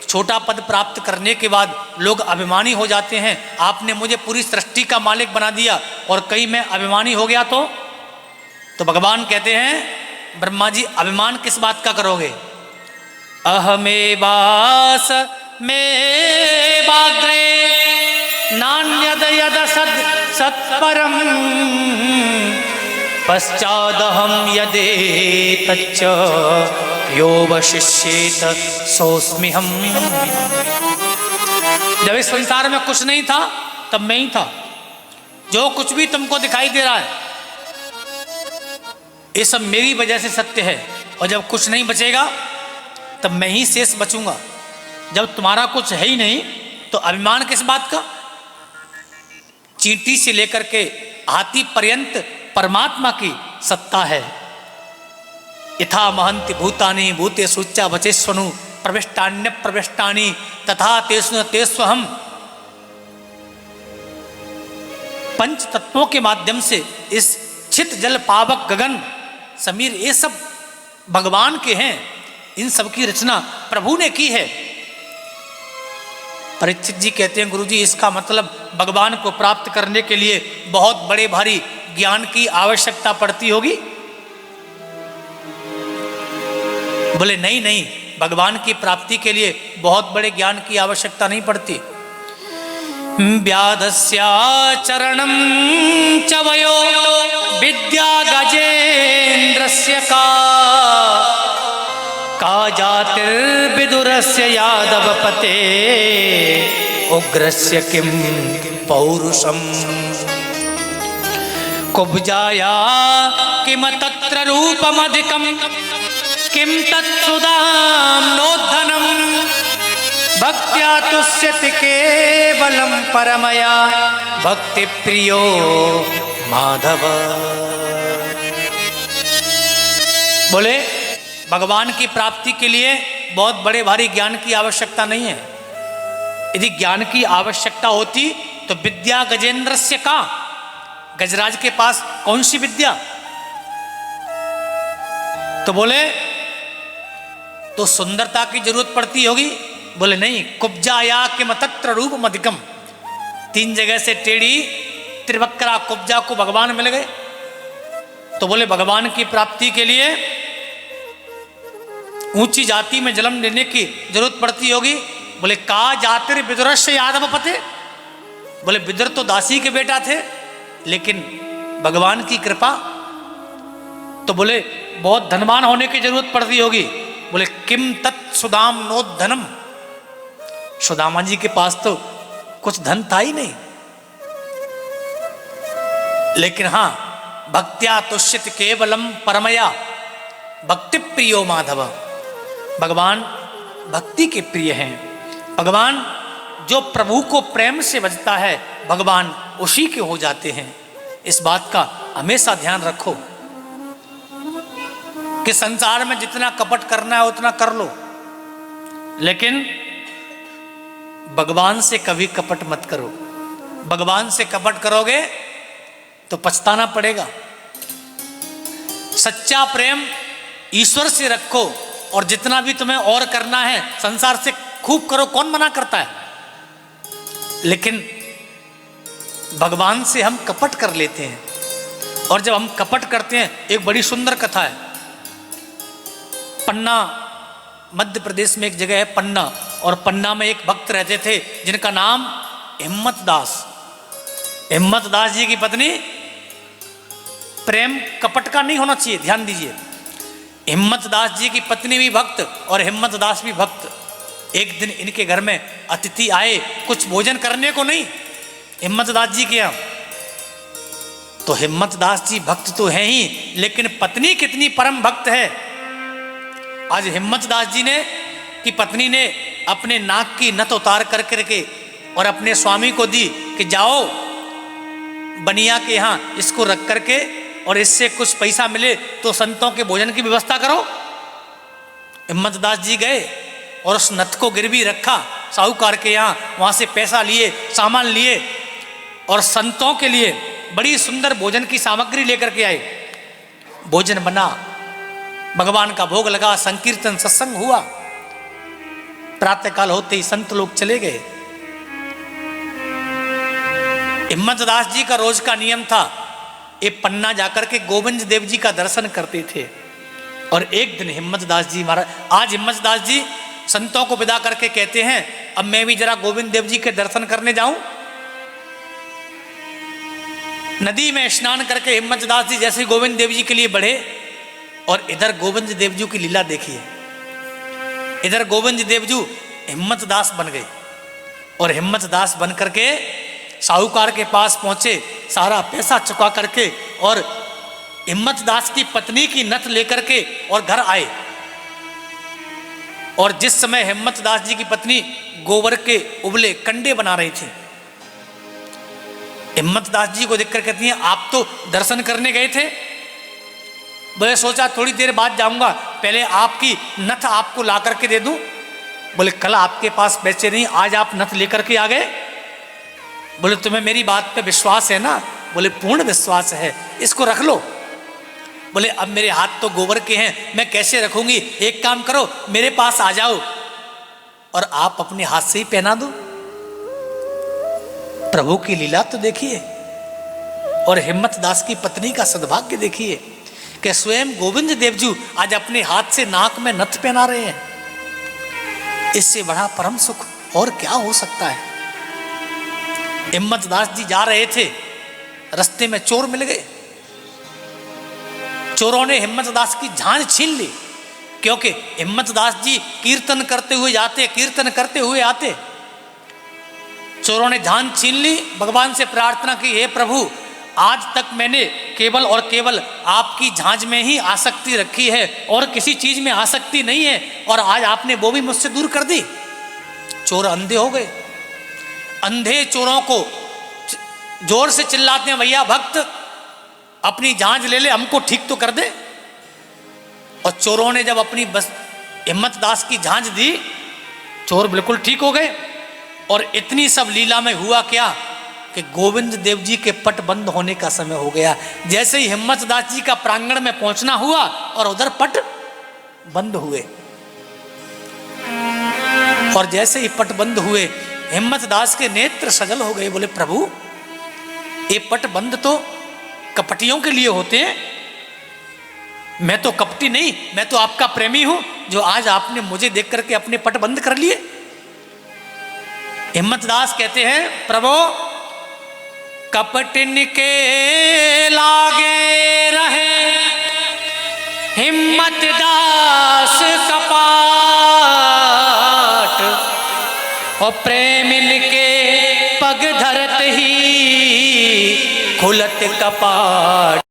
छोटा पद प्राप्त करने के बाद लोग अभिमानी हो जाते हैं। आपने मुझे पूरी सृष्टि का मालिक बना दिया और कहीं मैं अभिमानी हो गया तो भगवान कहते हैं, ब्रह्मा जी अभिमान किस बात का करोगे? अहमेवास में बाग्रे नान्यद यद सद सत्परम पश्चादहम यदे तच्च यो वशिष्येत सोस्मि हम। जब इस संसार में कुछ नहीं था तब मैं ही था। जो कुछ भी तुमको दिखाई दे रहा है ये सब मेरी वजह से सत्य है, और जब कुछ नहीं बचेगा तब मैं ही शेष बचूंगा। जब तुम्हारा कुछ है ही नहीं तो अभिमान किस बात का? चींटी से लेकर के हाथी पर्यंत परमात्मा की सत्ता है। यथा महंति भूतानि भूतेषु च वचेष्वनु प्रविष्टान्य प्रविष्टानि तथा तेषु तेष्वहम्। पंच तत्वों के माध्यम से इस छित जल पावक गगन समीर ये सब भगवान के हैं। इन सब की रचना प्रभु ने की है। परीक्षित जी कहते हैं, गुरु जी इसका मतलब भगवान को प्राप्त करने के लिए बहुत बड़े भारी ज्ञान की आवश्यकता पड़ती होगी। बोले नहीं नहीं, भगवान की प्राप्ति के लिए बहुत बड़े ज्ञान की आवश्यकता नहीं पड़ती। व्याधस्या चरणं च वयो विद्या गजेन्द्रस्य का जातिर्विदुरस्य यादवपते उग्रस्य किं पौरुषम। कुब्जाया किम तत्र रूपमधिकं किं तत्सुदाम्नोद्धनं भक्त्या तुष्यति केवलं परमया भक्ति प्रियो माधव। बोले भगवान की प्राप्ति के लिए बहुत बड़े भारी ज्ञान की आवश्यकता नहीं है। यदि ज्ञान की आवश्यकता होती तो विद्या गजेंद्रस्य का, गजराज के पास कौन सी विद्या? तो बोले तो सुंदरता की जरूरत पड़ती होगी। बोले नहीं, कुब्जाया किम तत्र रूपम अधिकम। 3 जगह से टेढ़ी त्रिवक्रा कुब्जा को भगवान मिल गए। तो बोले भगवान की प्राप्ति के लिए ऊंची जाति में जन्म लेने की जरूरत पड़ती होगी। बोले का जातिर विदुरस्य यादव पते। बोले विदुर तो दासी के बेटा थे, लेकिन भगवान की कृपा तो बोले बहुत धनवान होने की जरूरत पड़ती होगी। बोले किम तत् सुदाम नोद्धनम। सुदामा जी के पास तो कुछ धन था ही नहीं, लेकिन हां भक्त्या तुष्यति केवलम परमया भक्ति प्रियो माधव। भगवान भक्ति के प्रिय हैं। भगवान जो प्रभु को प्रेम से भजता है भगवान उसी के हो जाते हैं। इस बात का हमेशा ध्यान रखो कि संसार में जितना कपट करना है उतना कर लो, लेकिन भगवान से कभी कपट मत करो। भगवान से कपट करोगे तो पछताना पड़ेगा। सच्चा प्रेम ईश्वर से रखो, और जितना भी तुम्हें और करना है संसार से खूब करो, कौन मना करता है। लेकिन भगवान से हम कपट कर लेते हैं, और जब हम कपट करते हैं, एक बड़ी सुंदर कथा है। पन्ना मध्य प्रदेश में एक जगह है पन्ना, और पन्ना में एक भक्त रहते थे जिनका नाम हिम्मत दास। हिम्मत दास जी की पत्नी, प्रेम कपट का नहीं होना चाहिए, ध्यान दीजिए। हिम्मत दास जी की पत्नी भी भक्त और हिम्मत दास भी भक्त। एक दिन इनके घर में अतिथि आए, कुछ भोजन करने को नहीं, हिम्मत दास जी के यहाँ। तो हिम्मत दास जी भक्त तो हैं ही, लेकिन पत्नी कितनी परम भक्त है। आज हिम्मत दास जी ने की पत्नी ने अपने नाक की नथ उतार कर करके और अपने स्वामी को दी कि जाओ बनिया के यहाँ इसको रख करके और इससे कुछ पैसा मिले तो संतों के भोजन की व्यवस्था करो। हिम्मत दास जी गए और उस नथ को गिरवी रखा साहूकार के यहाँ, वहाँ से पैसा लिए, सामान लिए और संतों के लिए बड़ी सुंदर भोजन की सामग्री लेकर के आए। भोजन बना, भगवान का भोग लगा, संकीर्तन सत्संग हुआ। प्रातःकाल होते ही संत लोग चले गए। हिम्मत दास जी का रोज का नियम था, ये पन्ना जाकर के गोविंद देव जी का दर्शन करते थे। और एक दिन हिम्मत दास जी महाराज, आज हिम्मत दास जी संतों को विदा करके कहते हैं अब मैं भी जरा गोविंद देव जी के दर्शन करने जाऊं। नदी में स्नान करके हिम्मत दास जी जैसे गोविंद देव जी के लिए बढ़े और इधर गोविंद देव जी की लीला देखिए। इधर गोविंद देव जी हिम्मत दास बन गए और हिम्मत दास बन करके साहूकार के पास पहुंचे, सारा पैसा चुका करके और हिम्मत दास की पत्नी की नथ लेकर के और घर आए। और जिस समय हिम्मत दास जी की पत्नी गोबर के उबले कंडे बना रही थी, हिम्मत दास जी को देखकर कहती हैं आप तो दर्शन करने गए थे। बोले सोचा थोड़ी देर बाद जाऊंगा, पहले आपकी नथ आपको ला करके दे दूं। बोले कल आपके पास पैसे नहीं, आज आप नथ लेकर के आ गए। बोले तुम्हें मेरी बात पे विश्वास है ना? बोले पूर्ण विश्वास है, इसको रख लो। बोले अब मेरे हाथ तो गोबर के हैं, मैं कैसे रखूंगी? एक काम करो मेरे पास आ जाओ और आप अपने हाथ से ही पहना दो। प्रभु की लीला तो देखिए और हिम्मत दास की पत्नी का सद्भाग्य देखिए कि स्वयं गोविंद देव जी आज अपने हाथ से नाक में नथ पहना रहे हैं। इससे बड़ा परम सुख और क्या हो सकता है। हिम्मत दास जी जा रहे थे, रास्ते में चोर मिल गए। चोरों ने हिम्मत दास की झांझ छीन ली, क्योंकि हिम्मत दास जी कीर्तन करते हुए जाते, कीर्तन करते हुए आते। चोरों ने झांझ छीन ली, भगवान से प्रार्थना की हे प्रभु आज तक मैंने केवल और केवल आपकी झांझ में ही आसक्ति रखी है और किसी चीज में आसक्ति नहीं है, और आज आपने वो भी मुझसे दूर कर दी। चोर अंधे हो गए। अंधे चोरों को जोर से चिल्लाते हैं भैया भक्त अपनी झांझ ले ले, हमको ठीक तो कर दे। और चोरों ने जब अपनी बस हिम्मत दास की झांझ दी, चोर बिल्कुल ठीक हो गए। और इतनी सब लीला में हुआ क्या कि गोविंद देव जी के पट बंद होने का समय हो गया। जैसे ही हिम्मत दास जी का प्रांगण में पहुंचना हुआ और उधर पट बंद हुए, और जैसे ही पट बंद हुए हिम्मत दास के नेत्र सजल हो गए। बोले प्रभु ये पट बंद तो कपटियों के लिए होते हैं, मैं तो कपटी नहीं, मैं तो आपका प्रेमी हूं, जो आज आपने मुझे देख करके अपने पट बंद कर लिए। हिम्मत दास कहते हैं प्रभु कपटिन के लागे रहे हिम्मत दास कपाट, और प्रेमिन के पग धरत ही खुलत कपाट।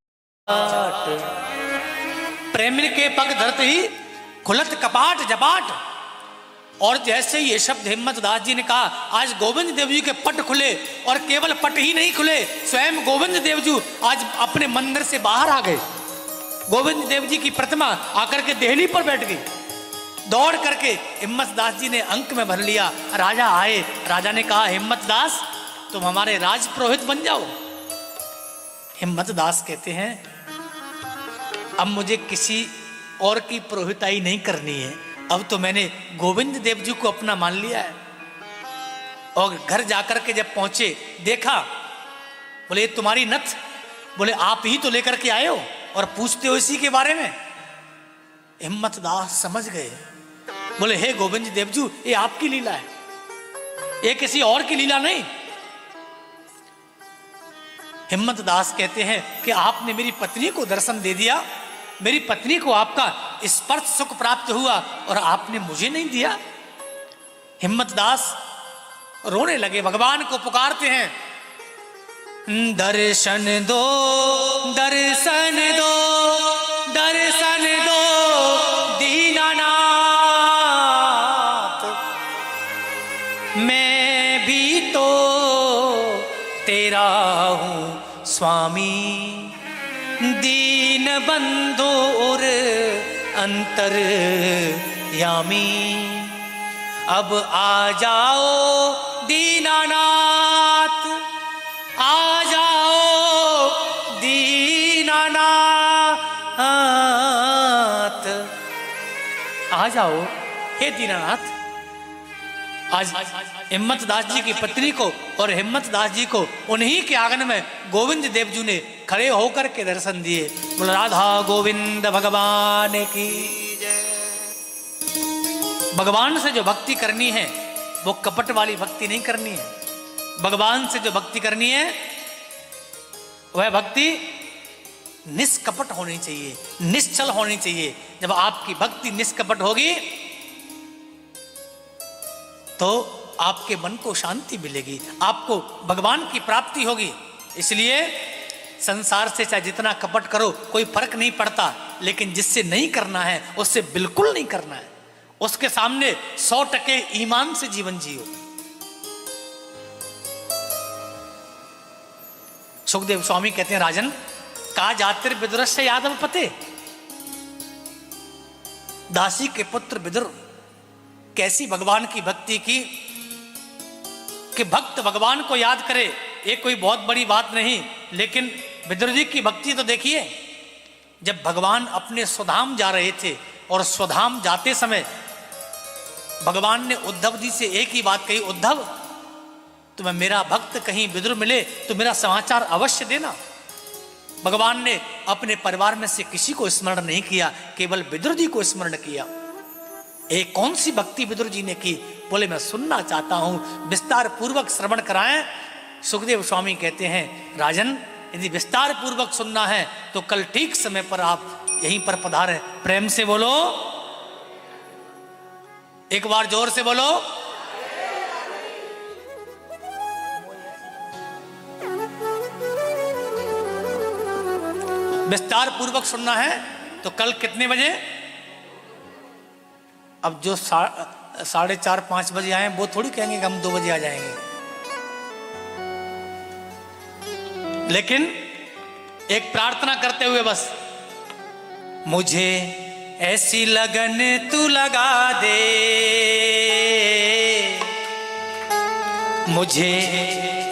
प्रेमिन के पग धरत ही खुलत कपाट जपाट। और जैसे ये शब्द हिम्मत दास जी ने कहा, आज गोविंद देव जी के पट खुले, और केवल पट ही नहीं खुले, स्वयं गोविंद देव जी आज अपने मंदिर से बाहर आ गए। गोविंद देव जी की प्रतिमा आकर के देहली पर बैठ गई। दौड़ करके हिम्मत दास जी ने अंक में भर लिया। राजा आए, राजा ने कहा हिम्मत दास तुम हमारे राज पुरोहित बन जाओ। हिम्मत दास कहते हैं अब मुझे किसी और की पुरोहिताई नहीं करनी है, अब तो मैंने गोविंद देव जी को अपना मान लिया है। और घर जाकर के जब पहुंचे देखा, बोले तुम्हारी नथ? बोले आप ही तो लेकर के आए हो और पूछते हो इसी के बारे में। हिम्मत दास समझ गए, बोले हे गोविंद देव जी ये आपकी लीला है, ये किसी और की लीला नहीं। हिम्मत दास कहते हैं कि आपने मेरी पत्नी को दर्शन दे दिया, मेरी पत्नी को आपका स्पर्श सुख प्राप्त हुआ और आपने मुझे नहीं दिया। हिम्मत दास रोने लगे, भगवान को पुकारते हैं दर्शन दो, दर्शन दो, दर्शन दो दीनानाथ, मैं भी तो तेरा हूँ स्वामी, दीन बंधु और अंतर्यामी। अब आ जाओ दीनानाथ, आ जाओ दीनानाथ, आ जाओ हे दीनानाथ। आज हिम्मत दास जी की पत्नी को और हिम्मत दास जी को उन्हीं के आंगन में गोविंद देव जी ने खड़े होकर के दर्शन दिए। बोल राधा गोविंद भगवान की जय। भगवान से जो भक्ति करनी है वो कपट वाली भक्ति नहीं करनी है। भगवान से जो भक्ति करनी है वह भक्ति निष्कपट होनी चाहिए, निश्चल होनी चाहिए। जब आपकी भक्ति निष्कपट होगी तो आपके मन को शांति मिलेगी, आपको भगवान की प्राप्ति होगी। इसलिए संसार से चाहे जितना कपट करो कोई फर्क नहीं पड़ता, लेकिन जिससे नहीं करना है उससे बिल्कुल नहीं करना है। उसके सामने 100% ईमान से जीवन जियो। सुखदेव स्वामी कहते हैं, राजन का जातिर विदुर से यादव पते। दासी के पुत्र विदुर कैसी भगवान की भक्ति की कि भक्त भगवान को याद करे, ये कोई बहुत बड़ी बात नहीं। लेकिन विदुर जी की भक्ति तो देखिए, जब भगवान अपने स्वधाम जा रहे थे और स्वधाम जाते समय भगवान ने उद्धव जी से एक ही बात कही, उद्धव तुम्हें मेरा भक्त कहीं विदुर मिले तो मेरा समाचार अवश्य देना। भगवान ने अपने परिवार में से किसी को स्मरण नहीं किया, केवल विदुर जी को स्मरण किया। एक कौन सी भक्ति विदुर जी ने की? बोले मैं सुनना चाहता हूं, विस्तार पूर्वक श्रवण कराएं। सुखदेव स्वामी कहते हैं, राजन यदि विस्तार पूर्वक सुनना है तो कल ठीक समय पर आप यहीं पर पधारें। प्रेम से बोलो, एक बार जोर से बोलो। विस्तार पूर्वक सुनना है तो कल कितने बजे? अब जो 4:30-5 बजे आए वो थोड़ी कहेंगे कि हम 2 बजे आ जाएंगे। लेकिन एक प्रार्थना करते हुए बस, मुझे ऐसी लगन तू लगा दे, मुझे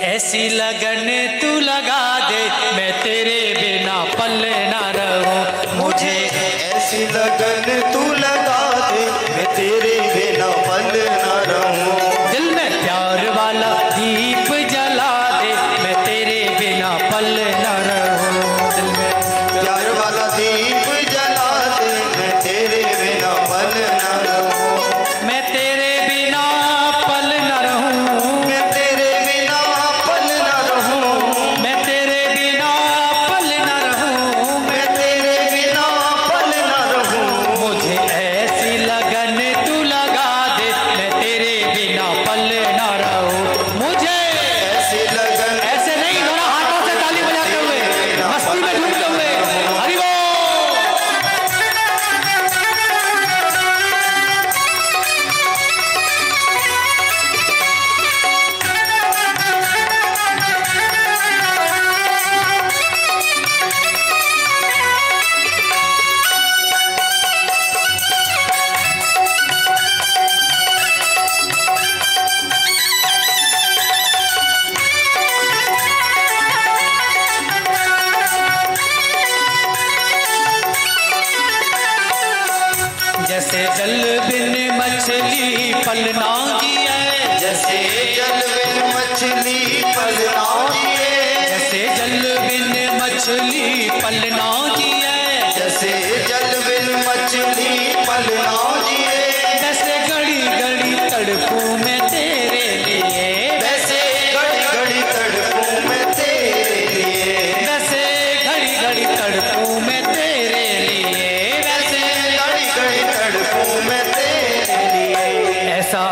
ऐसी लगन तू लगा दे, मैं तेरे बिना पल ना रहूं। मुझे ऐसी लगन तू लगा दे, मैं तेरे बिना पल ना रहूं। दिल में प्यार वाला दीप जला दे, मैं तेरे बिना पल ना रहूं। दिल में प्यार वाला दीप जला दे, मैं तेरे बिना पल ना रहूं। मैं तेरे बिना पल ना रहूं। मैं तेरे बिना पल ना रहूं। मैं तेरे बिना पल ना रहूं। मैं तेरे बिना पल ना रहूं। मुझे ऐसी लगन तू लगा दे, मैं तेरे बिना पल ना रहूं। मुझे ऐसी लगन ऐसे नहीं, दोनों हाथों से ताली बजाते हुए, मस्ती में झूमते हुए, हरि बोल। जैसे जल बिन मछली पलना जिए, जैसे जल बिन मछली पलना जिए। जैसे जल बिन मछली पलना जिए, जैसे जल बिन मछली पलना जिए। जैसे घड़ी घड़ी तड़पूं मैं तेरे लिए, वैसे घड़ी घड़ी तड़पूं मैं तेरे लिए। वैसे घड़ी घड़ी तड़पूं मैं तेरे लिए, वैसे घड़ी घड़ी तड़पूं मैं तेरे लिए। ऐसा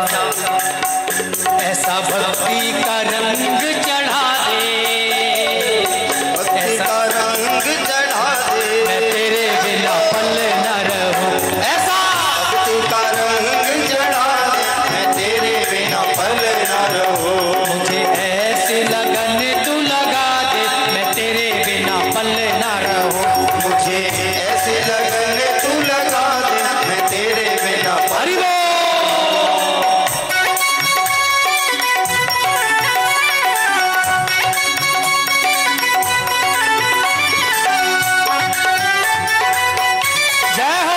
ऐसा भक्ति का रंग चढ़ा दे, रंग चढ़ा दे, मैं तेरे बिना पल न रहूं। ऐसा भक्ति का रंग चढ़ा दे, मैं तेरे बिना पल न रहूं। मुझे ऐसी लगन तू लगा दे, मैं तेरे बिना पल न रहूं। मुझे ऐसी लगन तू लगा दे, मैं तेरे बिना पल हरि बोल। जय हो।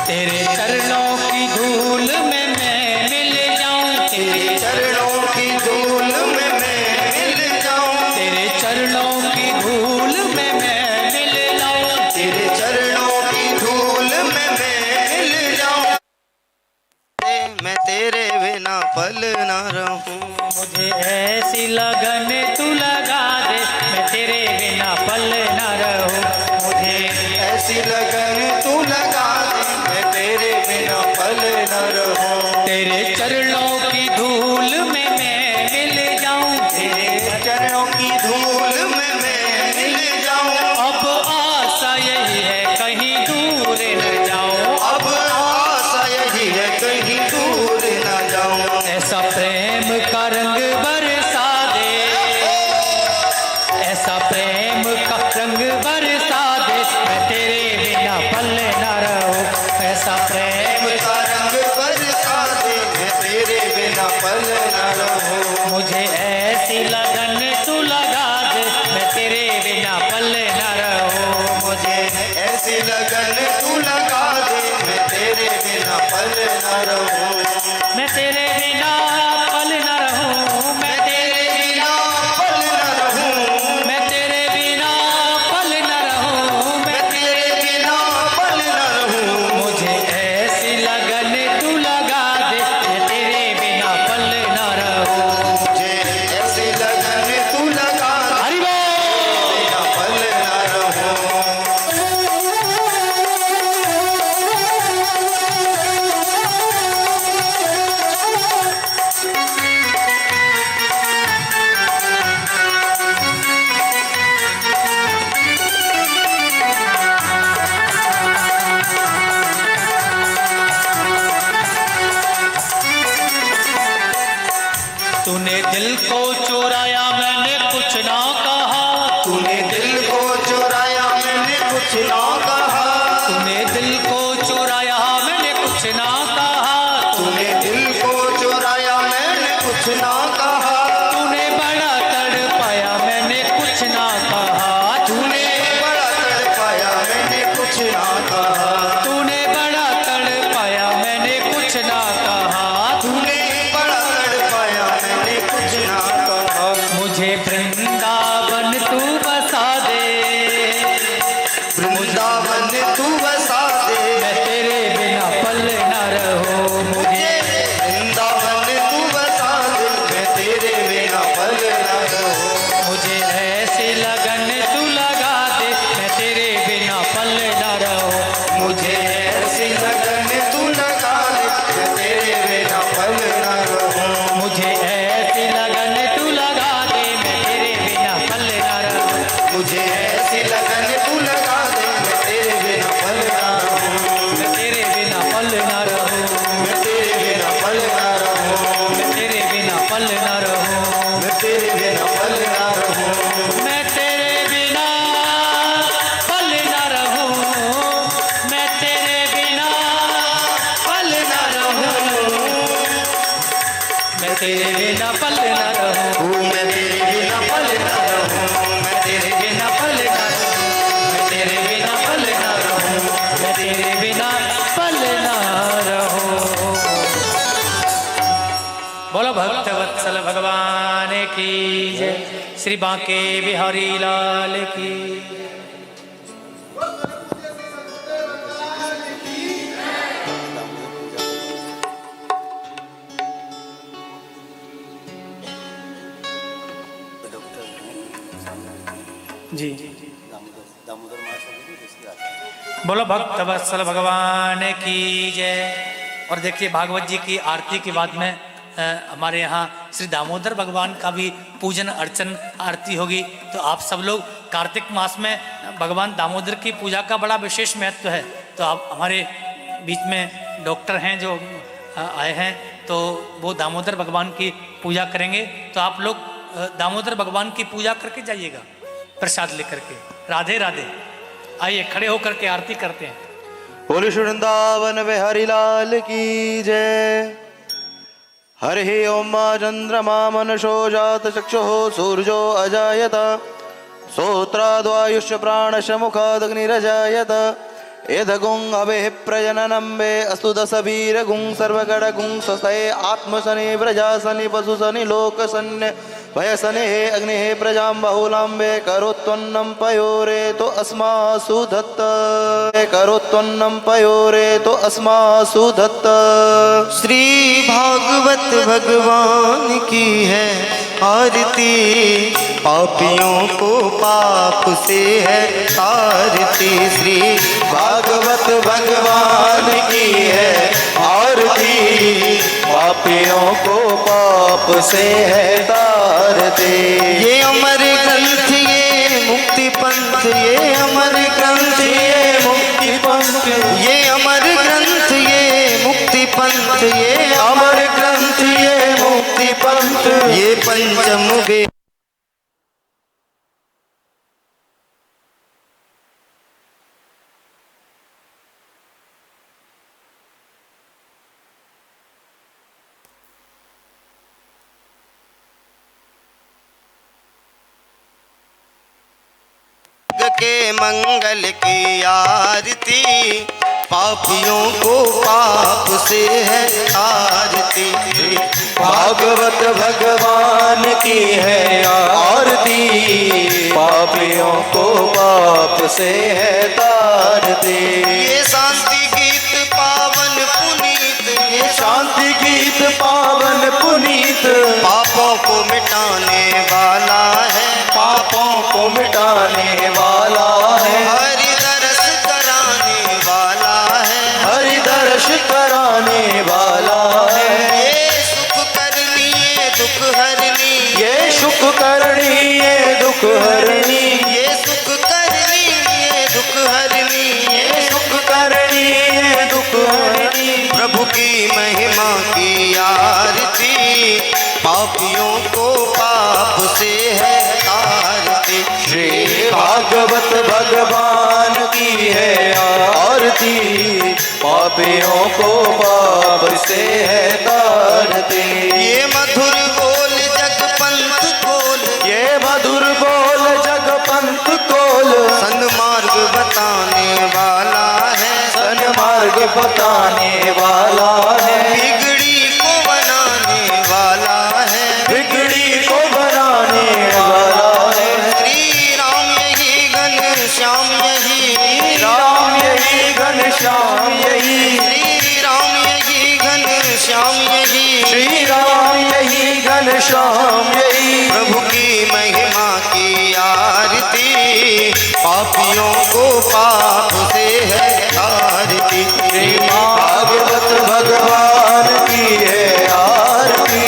तेरे चरणों की धूल में मैं मिल जाऊं, तेरे चरणों की धूल में मैं मिल जाऊं, तेरे चरणों की धूल में मैं मिल जाऊं। तेरे चरणों की धूल में मैं मिल जाऊं। मैं तेरे बिना पल न रहूं। मुझे ऐसी लगन तू लगा दे, मैं तेरे बिना पल न रहूं। मुझे ऐसी लगन तू लगा दे, मैं तेरे बिना पल न रहूं। तेरे चरणों की धूल में मैं मिल जाऊं, तेरे चरणों की धूल में मैं मिल जाऊं। अब आशा यही है कहीं दूर न जाऊं। अब आशा यही है कहीं दूर न जाऊं। ऐसा प्रेम का रंग बरसा दे, ऐसा प्रेम का रंग बरसा दे, मैं तेरे बिना पल न रहूं। ऐसा प्रेम का रंग बरसा दे, मैं तेरे बिना पल न रहूं। मुझे ऐसी लगन तू लगा दे, मैं तेरे बिना पल न रहूं। मुझे ऐसी लगन तू लगा दे, मैं तेरे बिना पल न रहूं। मैं तेरे बिना पल न रहूं। मैं तेरे बिना पल न रहूं। मैं तेरे बिना पल न रहूं। मैं तेरे बिना पल न रहूं। मुझे ऐसी लगन तू लगा दे, मैं तेरे बिना पल न रहूं। मुझे ऐसी लगन तू लगा दे, हरि बोल। बिना पल न रहूं। तूने दिल को चुराया मैंने कुछ ना कहा। तूने दिल को चुराया मैंने कुछ ना कहा। तूने दिल को चुराया मैंने कुछ ना कहा। तूने दिल को चुराया मैंने कुछ ना कहा। तूने बड़ा तड़पाया मैंने कुछ ना कहा। तूने बड़ा तड़पाया मैंने कुछ ना कहा। तूने बड़ा तड़पाया मैंने कुछ ना कहा। तूने बड़ा तड़पाया मैंने कुछ ना कहा। मुझे वृंदावन तू बसा दे, वृंदावन तू बसा दे, मैं तेरे बिना पल न रहूं। मुझे वृंदावन तू बसा दे, मैं तेरे बिना पल न रहूं। मुझे ऐसी लगन तू लगा दे, मैं तेरे बिना पल न रहूं। मुझे ऐसी लगन तू लगा दे, मैं तेरे बिना पल न रहूं। मुझे ऐसी लगन तू लगा दे, मैं तेरे बिना पल न रहूं। मुझे ऐसी लगन तू लगा दे, मैं तेरे बिना पल न रहूं। मैं तेरे बिना पल न रहूं। मैं तेरे बिना पल न रहूं। मैं तेरे बिना पल न रहूं। मैं तेरे बिना पल न रहूं। मैं तेरे बिना पल न रहूं। मैं तेरे बिना पल न रहूं। मैं तेरे बिना पल न रहूं। मैं तेरे बिना पल न रहूं। मैं तेरे बिना पल न रहूं। मैं तेरे बिना पल न रहूं। मैं तेरे बिना पल न रहूं। बोलो भक्त वत्सल भगवान की जय। श्री बांके बिहारी लाल की। जी बोलो भक्त वत्सल भगवान की जय। और देखिए भागवत जी की आरती के बाद में हमारे यहाँ श्री दामोदर भगवान का भी पूजन अर्चन आरती होगी। तो आप सब लोग कार्तिक मास में भगवान दामोदर की पूजा का बड़ा विशेष महत्व है। तो आप हमारे बीच में डॉक्टर हैं जो आए हैं, तो वो दामोदर भगवान की पूजा करेंगे। तो आप लोग दामोदर भगवान की पूजा करके जाइएगा प्रसाद लेकर के। राधे राधे। आइए खड़े होकर के आरती करते हैं। बोले वृंदावन बिहारी लाल की जय। हरि ओम चंद्रमा मनसो जात चक्षुः सूर्यो अजायत श्रोत्राद्वायुष्य प्राणश मुखादग्निरजायत एदगुं अभे प्रजननं वे अस्तु दशवीरगुं सर्वगणगुं स्वस्ते आत्मसनि व्रजासनि पशुसनि लोकसन्य वयसने अग्नि प्रजां बहुलां वे करोत्वन्नं पयोरे तो अस्मासु दत्त करोत्वन्नं पयोरे तो अस्मासु दत्त। श्री भागवत भगवान की है आरती, पापियों को पाप से है तारती। श्री भागवत भगवान की है आरती, पापियों को पाप से है तारती। ये अमर ग्रंथ ये मुक्ति पंथ, ये अमर ग्रंथ ये मुक्ति पंथ, ये अमर ग्रंथ ये मुक्ति पंथ, ये अमर ग्रंथ ये मुक्ति पंथ। ये पंचम वेद के मंगल की आरती, पापियों को पाप से है आरती। भागवत भगवान की है आरती, पापियों को पाप से है तारती। ये शांति गीत पावन पुनीत, ये शांति गीत पावन पुनीत, पापों को मिटाने वाला है, पापों को मिटाने वाला है, हरि दर्श कराने वाला है, हरि दर्श कराने वाला है। ये सुख करनी ये दुख हरनी, ये सुख करनी ये दुख हरनी, ये सुख करनी ये दुख हरनी, ये सुख करनी ये दुख हरनी। प्रभु की महिमा की आरती, पापियों को पाप से है तारती। श्री भागवत भगवान की है आरती, पापियों को पाप से है तारती। ये मधुर बोल जग पंथ खोल, ये मधुर बोल जग पंथ खोल, सन्मार्ग बताने वाला है, सन्मार्ग बताने वाला है, बिगड़ी को बनाने वाला है, बिगड़ी को बनाने वाला है। श्री राम यही घनश्याम यही, राम यही घनश्याम यही, श्री राम यही घनश्याम यही, श्री राम यही घनश्याम यही। प्रभु की महिमा की आरती, पापियों को पाप से है तारती। श्री भागवत भगवान की है आरती,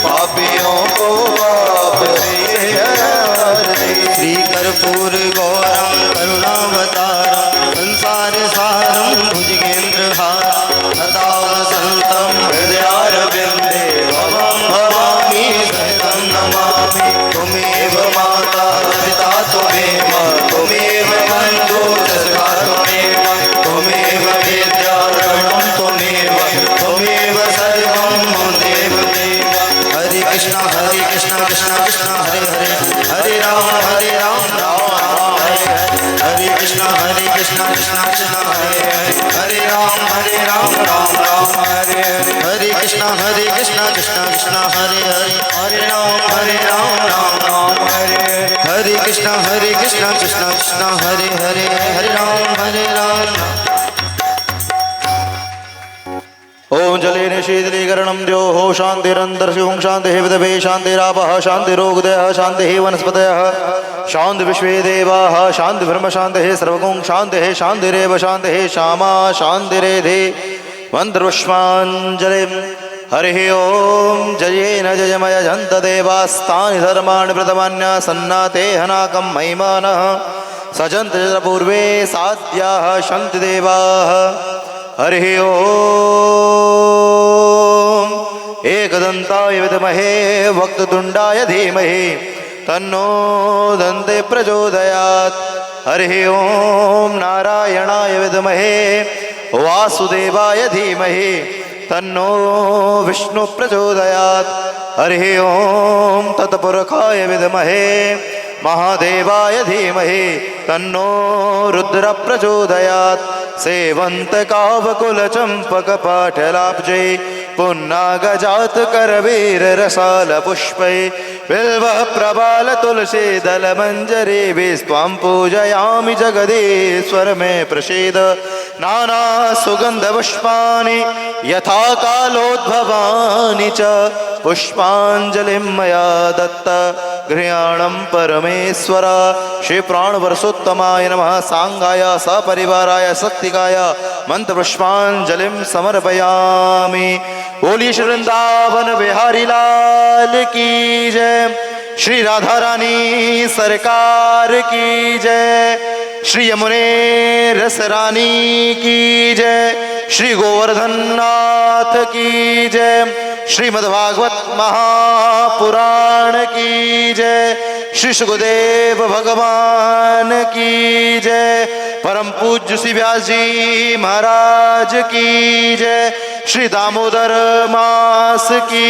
पापियों को पाप से है तारती। श्री कर्पूर गौरम करुणावतारम संसार सारम भुजगेंद्रहारम सदा वसंतम हृदयारविंदे भवं भवामि सहितं नमामि। त्वमेव माता पिता त्वमेव, त्वमेव बन्धु सखा त्वमेव, त्वमेव वेद्या द्रविणं त्वमेव, त्वमेव सर्वं मम देव देव। हरे कृष्ण कृष्ण कृष्ण हरे हरे, हरे राम राम राम हरे हरे। हरे कृष्ण कृष्ण कृष्ण हरे हरे, हरे राम राम हरे हरे। हरे कृष्ण कृष्ण कृष्ण हरे हरे, हरे राम राम हरे हरे। हरे कृष्ण कृष्ण कृष्ण हरे हरे, हरे राम ओम जलेन शीतलीकरणं द्योः शान्तिरन्तरिक्षं शान्तिः विदभे शान्तिरापः शान्तिरोगदयः शान्तिः वनस्पतयः शान्ति विश्वे देवाः शान्ति ब्रह्म शान्तिः सर्वगुं शान्तिः शान्तिरेव शान्तिः श्यामा शान्तिरेधि मन्त्रपुष्पाञ्जलिं हरिः ॐ जयेन जयमय जन्त देवास्तानि धर्माणि प्रथमान्यासन्नाते हनाकं महिमानः सजन्त पूर्वे साध्याः सन्ति देवाः हरिः ॐ एकदन्ताय विद्महे वक्रतुण्डाय धीमहि तन्नो दन्ते प्रचोदयात् हरिः ॐ नारायणाय विद्महे वासुदेवाय धीमहि तन्नो विष्णु प्रचोदयात् हरिः ॐ तत्पुरुषाय विद्महे महादेवाय धीमहि तन्नो रुद्र प्रचोदयात् सेवन्तकावकुलचम्पकपाटलाब्जै पुन्नागजात करवीर रसाल पुष्पै बिल्वः प्रबाल तुलसी दल मंजरी विस्त्वां पूजयामि जगदीश्वर मे प्रसीद नाना सुगंध पुष्पाणि यथा कालोद्भवानि च पुष्पांजलिं मया दत्त गृह्णां परमेश्वर श्री प्राणवरसोत्तमाय नमः सांगाय सपरिवाराय शक्तिकाय मंत्र पुष्पांजलिं समर्पयामि। बोली श्री वृंदावन बिहारी लाल की जय, श्री राधा रानी सरकार की जय, श्री यमुने रस रानी की जय, श्री गोवर्धन नाथ की जय, श्रीमद्भागवत महापुराण की जय, श्री सुखदेव भगवान की जय, परम पूज्य श्री व्यास जी महाराज की जय, श्री दामोदर मास की